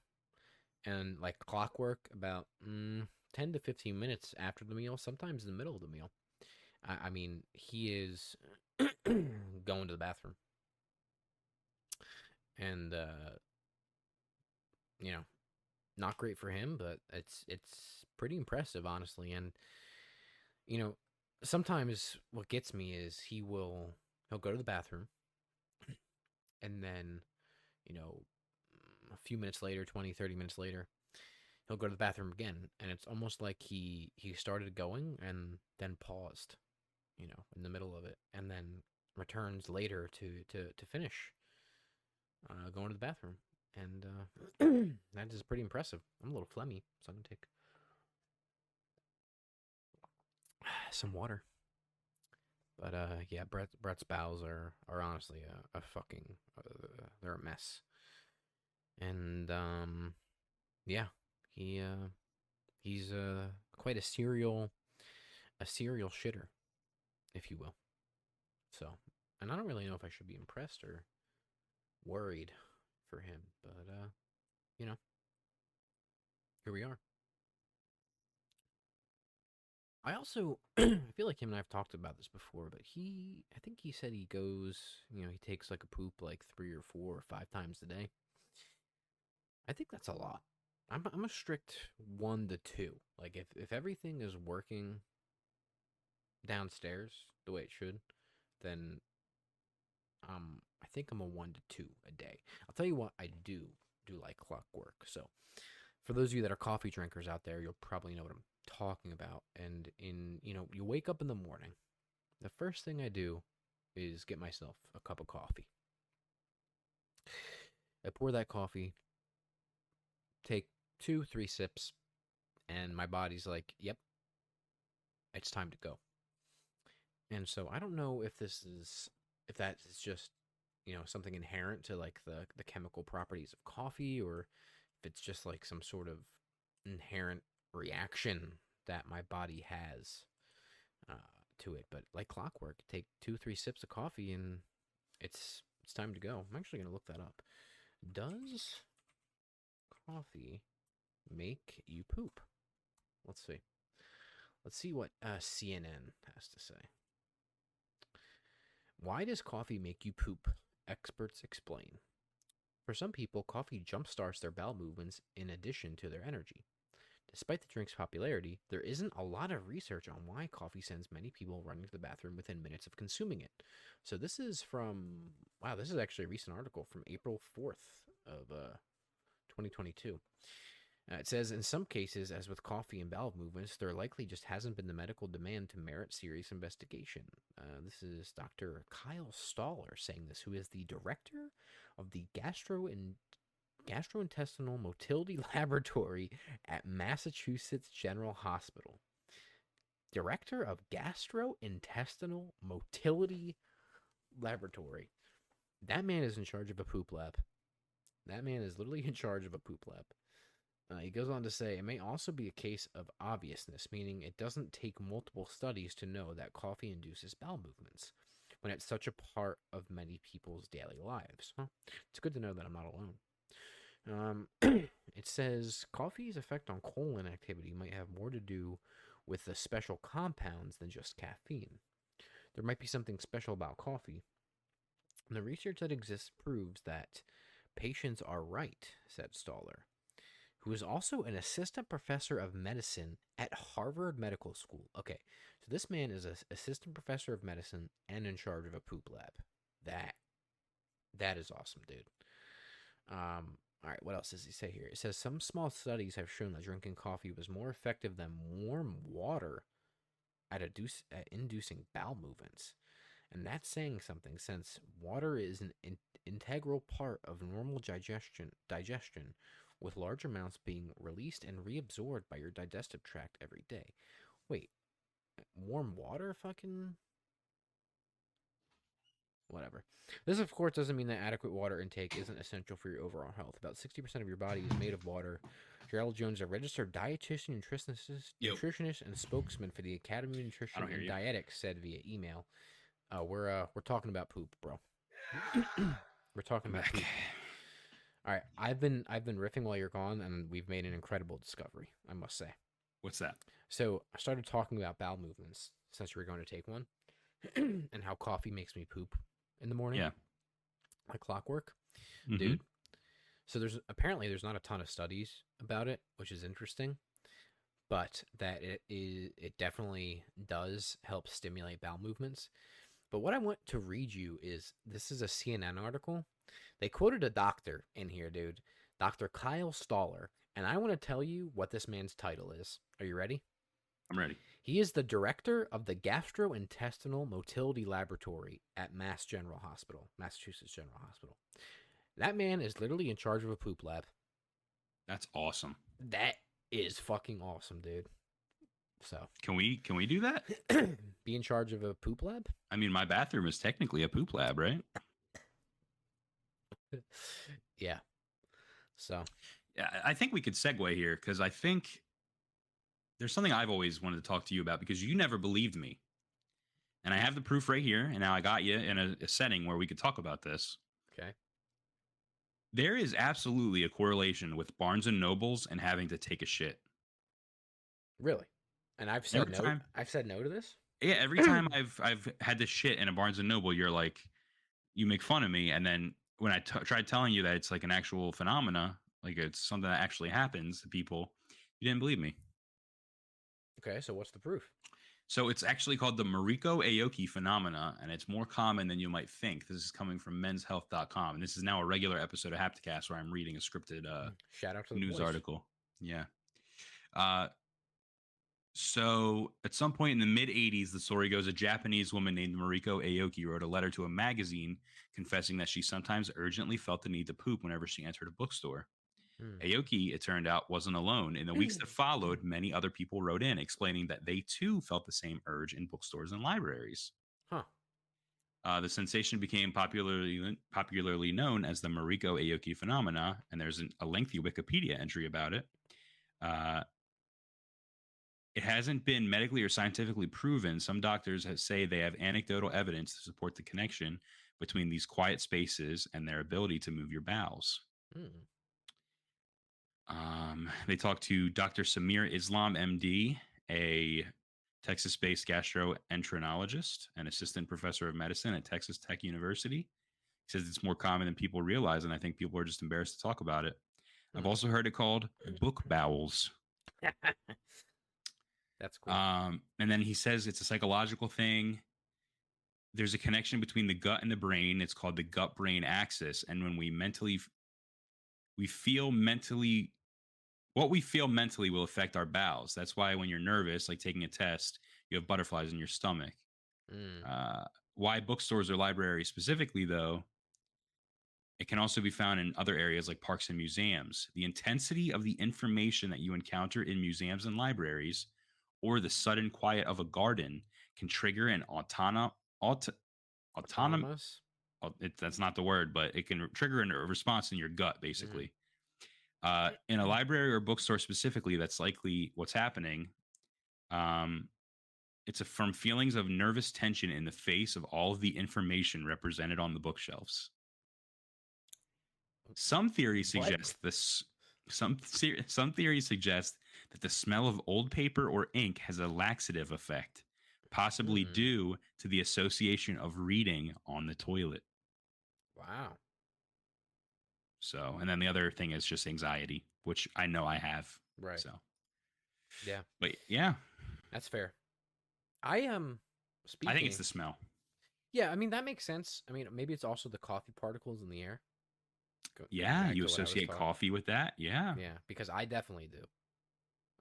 and like clockwork, about 10 to 15 minutes after the meal, sometimes in the middle of the meal, I mean, he is going to the bathroom. And, you know, Not great for him, but it's pretty impressive, honestly. And you know, sometimes what gets me is he'll go to the bathroom, and then you know, a few minutes later, 20, 30 minutes later, he'll go to the bathroom again, and it's almost like he started going and then paused, in the middle of it, and then returns later to finish going to the bathroom. And that is pretty impressive. I'm a little phlegmy, so I'm gonna take some water. But yeah, Brett's bowels are honestly a fucking they're a mess. And yeah, he's quite a serial shitter, if you will. So, and I don't really know if I should be impressed or worried for him, but you know, here we are. I also I feel like him and I've talked about this before, but I think he said he goes, he takes like a poop like 3 or 4 or 5 times a day. I think that's a lot. I'm a strict 1 to 2. Like if everything is working downstairs the way it should, then I think I'm a 1 to 2 a day. I'll tell you what I do like clockwork. So for those of you that are coffee drinkers out there, you'll probably know what I'm talking about. And you wake up in the morning. The first thing I do is get myself a cup of coffee. I pour that coffee, take 2, 3 sips, and my body's like, yep, it's time to go. And so I don't know if that is just, something inherent to like the chemical properties of coffee, or if it's just like some sort of inherent reaction that my body has uh, to it. But like clockwork, take 2, 3 sips of coffee and it's time to go. I'm actually gonna look that up. Does coffee make you poop? Let's see. Let's see what CNN has to say. Why does coffee make you poop? Experts explain. For some people, coffee jumpstarts their bowel movements in addition to their energy. Despite the drink's popularity, there isn't a lot of research on why coffee sends many people running to the bathroom within minutes of consuming it. So this is this is actually a recent article from April 4th of 2022. It says, in some cases, as with coffee and bowel movements, there likely just hasn't been the medical demand to merit serious investigation. This is Dr. Kyle Staller saying this, who is the director of the Gastrointestinal Motility Laboratory at Massachusetts General Hospital. Director of Gastrointestinal Motility Laboratory. That man is in charge of a poop lab. That man is literally in charge of a poop lab. He goes on to say, it may also be a case of obviousness, meaning it doesn't take multiple studies to know that coffee induces bowel movements when it's such a part of many people's daily lives. Huh? It's good to know that I'm not alone. It says coffee's effect on colon activity might have more to do with the special compounds than just caffeine. There might be something special about coffee. And the research that exists proves that patients are right, said Staller, who is also an assistant professor of medicine at Harvard Medical School. Okay, so this man is an assistant professor of medicine and in charge of a poop lab. That is awesome, dude. All right, what else does he say here? It says some small studies have shown that drinking coffee was more effective than warm water at inducing bowel movements. And that's saying something, since water is an integral part of normal digestion, with large amounts being released and reabsorbed by your digestive tract every day. Wait, warm water fucking... Whatever. This, of course, doesn't mean that adequate water intake isn't essential for your overall health. About 60% of your body is made of water. Gerald Jones, a registered dietitian, nutritionist, and spokesman for the Academy of Nutrition and Dietetics, said via email, "We're talking about poop, bro. We're talking about poop." All right, I've been riffing while you're gone, and we've made an incredible discovery, I must say. What's that? So I started talking about bowel movements since you were going to take one, and how coffee makes me poop in the morning. Yeah, like clockwork, dude. So there's not a ton of studies about it, which is interesting, but that it definitely does help stimulate bowel movements. But what I want to read you is this is a CNN article. They quoted a doctor in here, dude, Dr. Kyle Staller, and I want to tell you what this man's title is. Are you ready? I'm ready. He is the director of the Gastrointestinal Motility Laboratory at Massachusetts General Hospital. That man is literally in charge of a poop lab. That's awesome. That is fucking awesome, dude. So, Can we do that? be in charge of a poop lab? I mean, my bathroom is technically a poop lab, right? Yeah. So, Yeah, I think we could segue here because I think there's something I've always wanted to talk to you about because you never believed me. And I have the proof right here. And now I got you in a setting where we could talk about this. okay. There is absolutely a correlation with Barnes and Nobles and having to take a shit. Really? And I've said Every no. time, I've said no to this? yeah, every time I've had to shit in a Barnes and Noble, you're like, you make fun of me. And then when I tried telling you that it's like an actual phenomena, like it's something that actually happens to people, you didn't believe me. Okay, so what's the proof? So it's actually called the Mariko Aoki phenomena, and it's more common than you might think. This is coming from menshealth.com, and this is now a regular episode of Hapticast where I'm reading a scripted Shout out to the news boys. article. Yeah. So at some point in the mid 80s, the story goes, a Japanese woman named Mariko Aoki wrote a letter to a magazine confessing that she sometimes urgently felt the need to poop whenever she entered a bookstore. Aoki, it turned out, wasn't alone. In the weeks that followed, many other people wrote in explaining that they too felt the same urge in bookstores and libraries. Huh. The sensation became popularly known as the Mariko Aoki phenomena, and there's a lengthy Wikipedia entry about it. It hasn't been medically or scientifically proven. Some doctors say they have anecdotal evidence to support the connection between these quiet spaces and their ability to move your bowels. They talked to Dr. Samir Islam, MD, a Texas-based gastroenterologist and assistant professor of medicine at Texas Tech University. He says it's more common than people realize, and I think people are just embarrassed to talk about it. I've also heard it called book bowels. That's cool. And then he says it's a psychological thing. There's a connection between the gut and the brain. It's called the gut-brain axis. And when what we feel mentally will affect our bowels. That's why when you're nervous, like taking a test, you have butterflies in your stomach. Why bookstores or libraries specifically, though, it can also be found in other areas like parks and museums. The intensity of the information that you encounter in museums and libraries, or the sudden quiet of a garden, can trigger an Autonomous? that's not the word, but it can trigger a response in your gut, basically. In a library or bookstore specifically, that's likely what's happening. It's from feelings of nervous tension in the face of all of the information represented on the bookshelves. Some theories suggest Some theories suggest that the smell of old paper or ink has a laxative effect, possibly due to the association of reading on the toilet. Wow. So, and then the other thing is just anxiety, which I know I have. Right. So, yeah. But yeah, That's fair. I am speaking. I think it's the smell. Yeah, I mean that makes sense. I mean maybe it's also the coffee particles in the air. Yeah, you associate coffee with that. Yeah. Yeah, because I definitely do.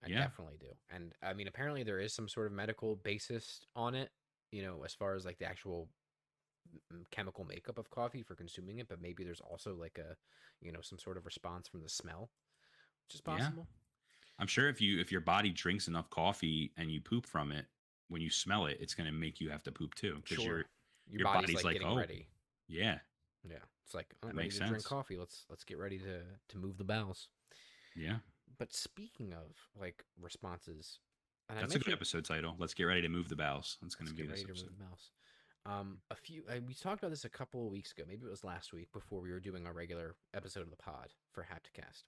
I Yeah. definitely do. And I mean apparently there is some sort of medical basis on it, as far as like the actual chemical makeup of coffee for consuming it, but maybe there's also like a, some sort of response from the smell, which is possible. Yeah. I'm sure if your body drinks enough coffee and you poop from it, when you smell it, it's going to make you have to poop too, because Sure. your body's like, getting oh, ready. yeah, Yeah, it's like I'm that ready makes to sense. drink coffee. Let's get ready to move the bowels. Yeah. But speaking of like responses, and that's a good episode title. Let's get ready to move the bowels. That's going to be this episode. We talked about this a couple of weeks ago. Maybe it was last week before we were doing our regular episode of the pod for Hapticast.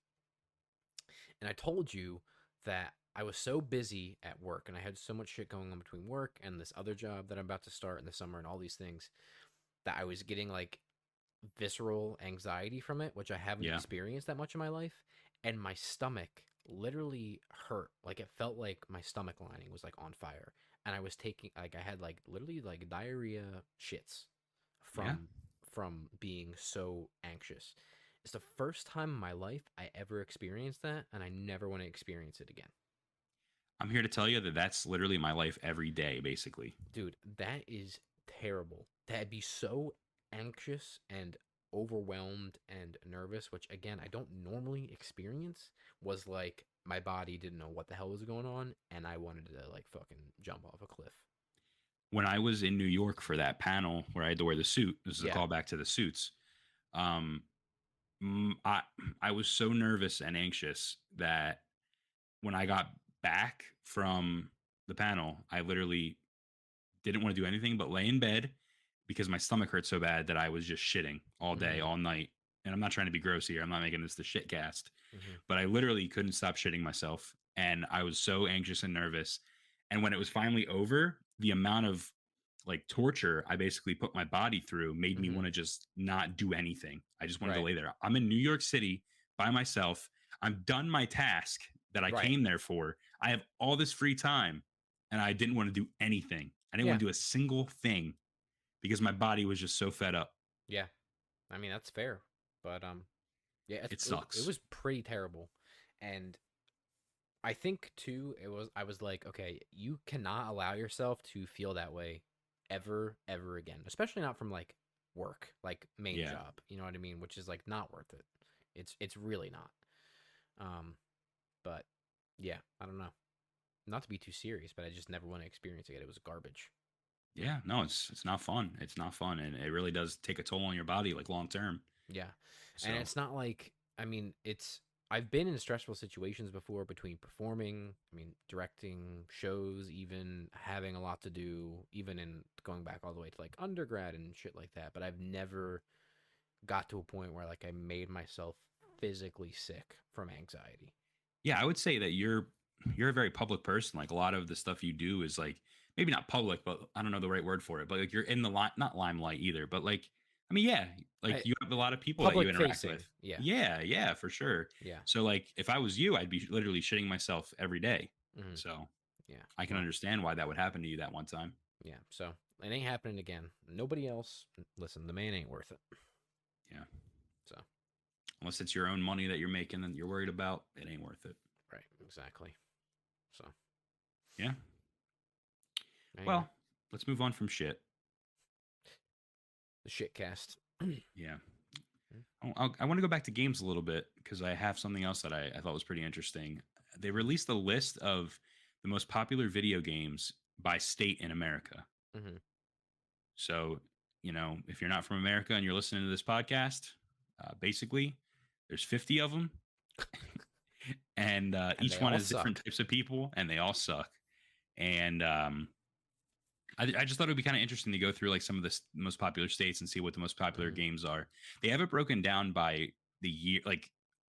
And I told you that I was so busy at work and I had so much shit going on between work and this other job that I'm about to start in the summer and all these things that I was getting like visceral anxiety from it, which I haven't Yeah. experienced that much in my life, and my stomach literally hurt. Like it felt like my stomach lining was like on fire, and I was taking like I had like literally like diarrhea shits Yeah. from being so anxious. It's the first time in my life I ever experienced that, and I never want to experience it again. I'm here to tell you that that's literally my life every day, basically. Dude, that is terrible. That'd be so anxious and overwhelmed and nervous, which again, I don't normally experience, was like my body didn't know what the hell was going on and I wanted to like fucking jump off a cliff. When I was in New York for that panel where I had to wear the suit, this is a Yeah. callback to the suits. Um, I was so nervous and anxious that when I got back from the panel, I literally didn't want to do anything but lay in bed because my stomach hurt so bad that I was just shitting all day, Mm-hmm. all night. And I'm not trying to be gross here. I'm not making this the shit cast, Mm-hmm. but I literally couldn't stop shitting myself. And I was so anxious and nervous. And when it was finally over, the amount of like torture I basically put my body through made me Mm-hmm. want to just not do anything. I just wanted to Right. lay there. I'm in New York City by myself. I've done my task that I Right. came there for. I have all this free time and I didn't want to do anything. I didn't Yeah. want to do a single thing because my body was just so fed up. Yeah. I mean, that's fair. But yeah, It it sucks. was pretty terrible. And I think too, I was like, okay, you cannot allow yourself to feel that way ever again, especially not from like work, like main Yeah. job. You know what I mean? Which is like not worth it. It's really not. Um, but yeah, I don't know. Not to be too serious, but I just never want to experience it. It was garbage. Yeah, no, it's not fun. It's not fun, and it really does take a toll on your body, like long term. Yeah. And So it's not like, I mean, I've been in stressful situations before between performing, I mean, directing shows, even having a lot to do, even in going back all the way to like undergrad and shit like that. But I've never got to a point where like I made myself physically sick from anxiety. yeah, I would say that you're a very public person. Like a lot of the stuff you do is like maybe not public, but I don't know the right word for it. But like you're in the not limelight either. But like I mean, yeah, like I, you have a lot of people that you Public interact facing. with. Yeah. Yeah, yeah, for sure. Yeah. So like if I was you, I'd be literally shitting myself every day. Hmm. So Yeah. I can Well, understand why that would happen to you that one time. yeah. So it ain't happening again. Nobody else. Listen, the man ain't worth it. Yeah. So, Unless it's your own money that you're making and you're worried about, it ain't worth it. right. Exactly. So, Yeah. there you go. Well, let's move on from shit. The shit cast. Yeah. I want to go back to games a little bit because I have something else that I thought was pretty interesting. They released a list of the most popular video games by state in America. Mm-hmm. So, if you're not from America and you're listening to this podcast, basically, there's 50 of them, and And each they one all has different suck. types of people, and they all suck. And I just thought it would be kind of interesting to go through like some of the most popular states and see what the most popular Mm-hmm. games are. They have it broken down by the year, like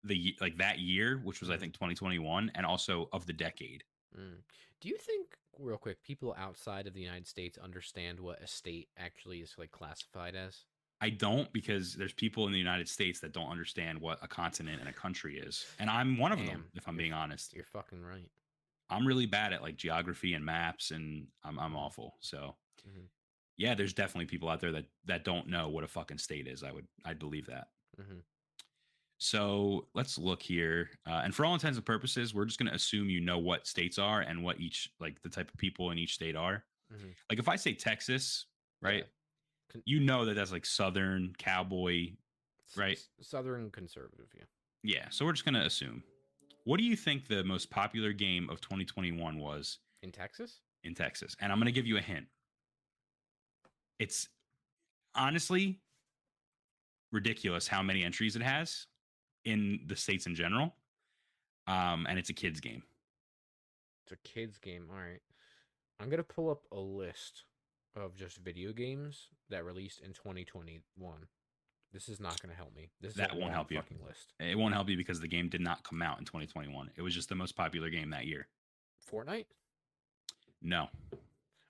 that year, which was I Mm-hmm. think 2021, and also of the decade. Mm. Do you think, real quick, people outside of the United States understand what a state actually is like classified as? I don't because there's people in the United States that don't understand what a continent and a country is, and I'm one of them. Damn, If I'm being honest, you're fucking right. I'm really bad at like geography and maps, and I'm Mm-hmm. awful. So Mm-hmm. yeah, there's definitely people out there that don't know what a fucking state is. I'd believe that. Mm-hmm. So let's look here. And for all intents and purposes, we're just going to assume you know what states are and what each, like the type of people in each state are. Mm-hmm. Like if I say Texas, Yeah. right? You know that that's like Southern cowboy, right? Southern conservative, yeah. Yeah. So we're just going to assume. What do you think the most popular game of 2021 was In Texas? in Texas? And I'm going to give you a hint. It's honestly ridiculous how many entries it has in the states in general. And it's a kids game. It's a kid's game. All right. I'm going to pull up a list of just video games that released in 2021. This is not going to help me. This is That a won't long help you. fucking list. It won't help you because the game did not come out in 2021. It was just the most popular game that year. Fortnite? No, All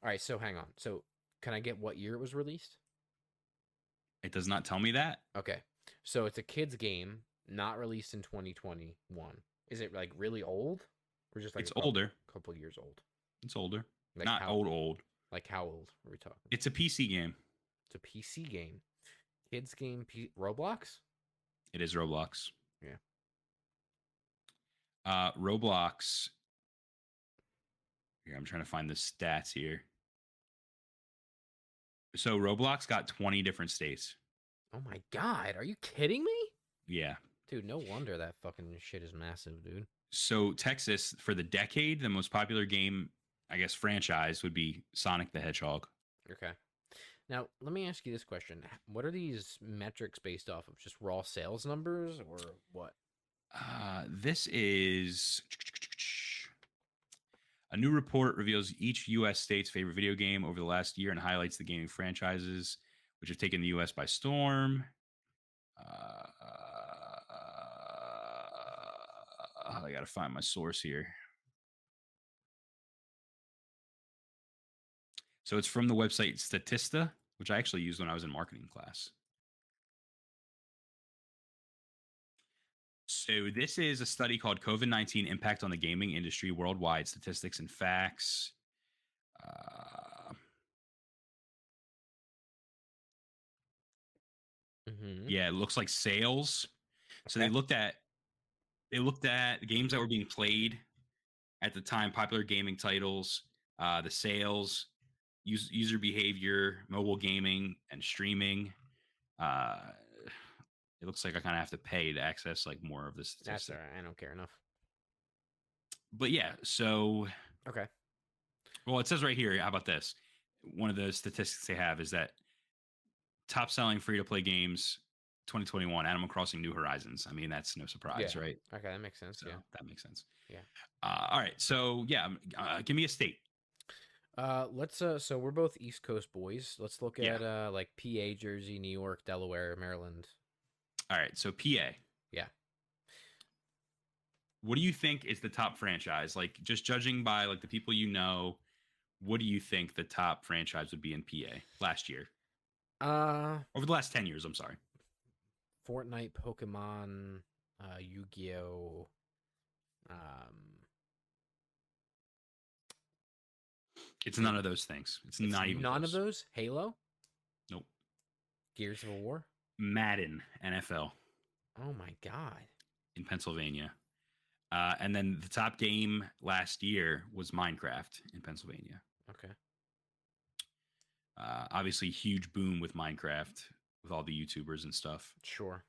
right, so hang on. So, can I get what year it was released? It does not tell me that. Okay. So it's a kid's game, not released in 2021. Is it like really old? Or just like It's a older. couple years old? It's older. Like Not how old. like how old are we talking? It's a PC game. It's a PC game. Kids game Roblox? It is Roblox. Yeah. Roblox. Here, I'm trying to find the stats here. So Roblox got 20 different states. Oh my god, are you kidding me? Yeah. Dude, no wonder that fucking shit is massive, dude. So Texas, for the decade, the most popular game, I guess, franchise would be Sonic the Hedgehog. Okay. Now, let me ask you this question. What are these metrics based off of? Just raw sales numbers or what? This is a new report reveals each U.S. state's favorite video game over the last year and highlights the gaming franchises which have taken the U.S. by storm. I got to find my source here. So it's from the website Statista, which I actually used when I was in marketing class. So this is a study called COVID-19 Impact on the Gaming Industry Worldwide, Statistics and Facts. Yeah, it looks like sales. So they looked at games that were being played at the time, popular gaming titles, the sales, user behavior, mobile gaming, and streaming. It looks like I kind of have to pay to access like more of the statistic. That's all right. I don't care enough. But yeah, so okay. Well, it says right here. How about this? One of the statistics they have is that top selling free to play games 2021 Animal Crossing New Horizons. I mean, that's no surprise, right? Okay, that makes sense. So that makes sense. Yeah. All right. So yeah, give me a state. Let's so we're both East Coast boys. Let's look at like PA, Jersey, New York, Delaware, Maryland. All right. So PA. Yeah. What do you think is the top franchise? Like just judging by like the people you know, what do you think the top franchise would be in PA last year? Over the last 10 years, I'm sorry. Fortnite, Pokemon, Yu-Gi-Oh. It's none of those things. It's not even none close. of those. Halo. Nope. Gears of War. Madden NFL. Oh my god. In Pennsylvania. And then the top game last year was Minecraft in Pennsylvania. Okay. Obviously, huge boom with Minecraft with all the YouTubers and stuff. Sure.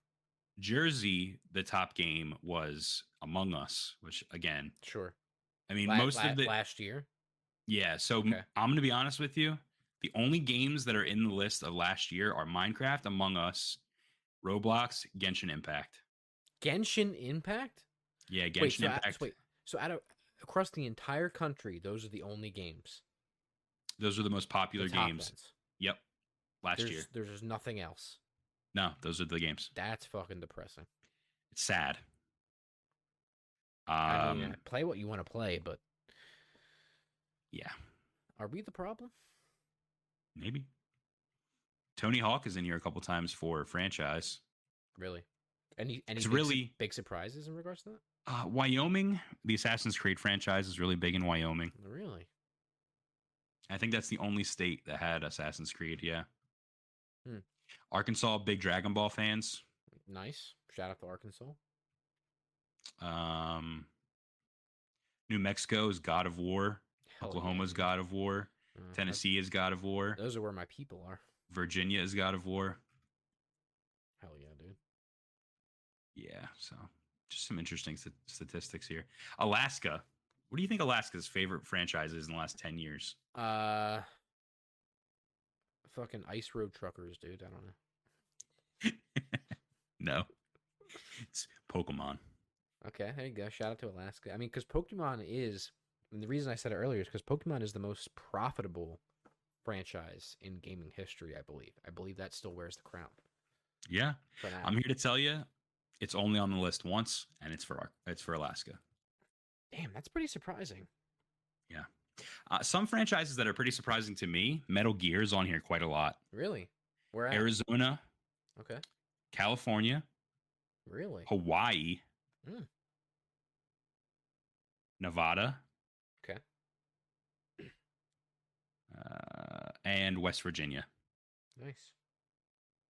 Jersey, the top game was Among Us, which again, sure. I mean, most of the last year. Yeah. So I'm going to be honest with you. The only games that are in the list of last year are Minecraft, Among Us, Roblox, Genshin Impact. Genshin Impact? Yeah, Genshin Impact. So across the entire country, those are the only games. Those are the most popular games. Ones. Yep. Last year. There's nothing else. No, those are the games. That's fucking depressing. It's sad. I mean, play what you want to play, but yeah. Are we the problem? Maybe. Tony Hawk is in here a couple times for franchise. Really? Any big surprises in regards to that? Wyoming, the Assassin's Creed franchise is really big in Wyoming. Really? I think that's the only state that had Assassin's Creed, yeah. Hmm. Arkansas, big Dragon Ball fans. Nice. Shout out to Arkansas. New Mexico is God of War. Hell Oklahoma's God of War. Tennessee is God of War. Those are where my people are. Virginia is God of War. Hell yeah, dude. Yeah, so just some interesting statistics here. Alaska. What do you think Alaska's favorite franchise is in the last 10 years? Fucking Ice Road Truckers, dude. I don't know. No. It's Pokemon. Okay, there you go. Shout out to Alaska. I mean, because Pokemon is, and the reason I said it earlier is because Pokemon is the most profitable franchise in gaming history, I believe. I believe that still wears the crown. Yeah. I'm here to tell you, it's only on the list once, and it's for Alaska. Damn, that's pretty surprising. Yeah. Some franchises that are pretty surprising to me, Metal Gear is on here quite a lot. Really? Where at? Arizona, Okay. California, Really? Hawaii, Mm. Nevada, Okay. and West Virginia. Nice.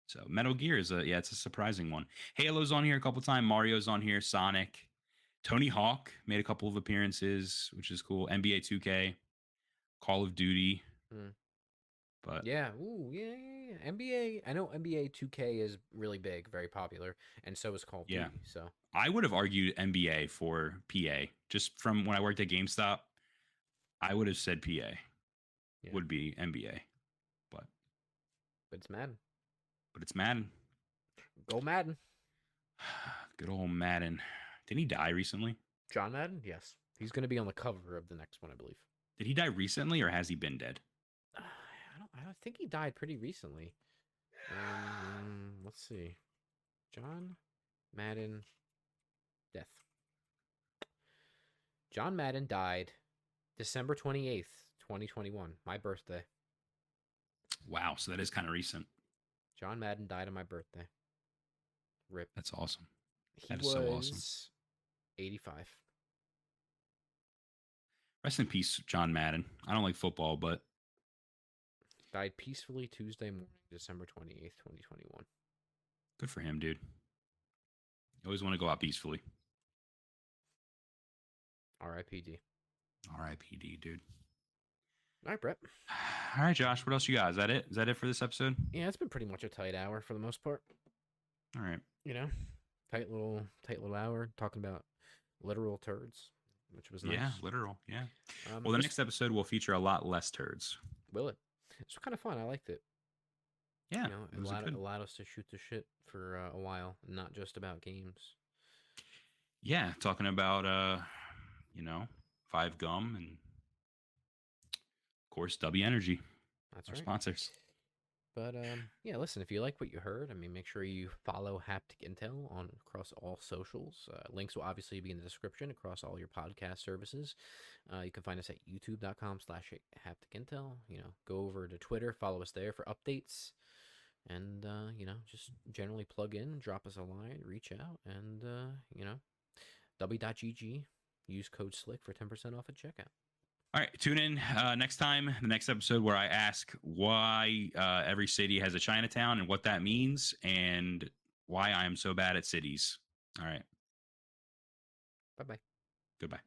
So Metal Gear is it's a surprising one. Halo's on here a couple times. Mario's on here. Sonic, Tony Hawk made a couple of appearances, which is cool. NBA 2K, Call of Duty, Mm. but Yeah. Ooh. Yeah. NBA. I know NBA 2K is really big, very popular, and so is Call of yeah, Duty. So. I would have argued NBA for PA. Just from when I worked at GameStop, I would have said PA Yeah. would be NBA, but But it's Madden. it's Madden. Go Madden. Good old Madden. Didn't he die recently? John Madden. Yes. He's going to be on the cover of the next one, I believe. Did he die recently, or has he been dead? I don't think he died pretty recently. Let's see. John Madden death. John Madden died December 28th, 2021. My birthday. Wow, so that is kind of recent. John Madden died on my birthday. Rip. That's awesome. He That is was so awesome. 85. Rest in peace, John Madden. I don't like football, but Died peacefully Tuesday morning, December 28th, 2021. good for him, dude. You always want to go out peacefully. R.I.P.D. R.I.P.D., dude. All right, Brett. All right, Josh. What else you got? Is that it? Is that it for this episode? Yeah, it's been pretty much a tight hour for the most part. All right. You know, tight little hour talking about literal turds, which was nice. Yeah, literal. Yeah. Well, the next episode will feature a lot less turds. Will it? It's kind of fun. I liked it. Yeah, You know, it allowed us to shoot the shit for a while, not just about games. Yeah, talking about Five Gum and of course W Energy. That's our right. sponsors. But yeah, listen, if you like what you heard, I mean, make sure you follow Haptic Intel across all socials. Links will obviously be in the description across all your podcast services. You can find us at youtube.com/hapticintel. You know, go over to Twitter, follow us there for updates. And, just generally plug in, drop us a line, reach out, and, w.gg, use code SLICK for 10% off at checkout. All right, tune in next time, the next episode, where I ask why every city has a Chinatown and what that means and why I am so bad at cities. All right. Bye-bye. Goodbye.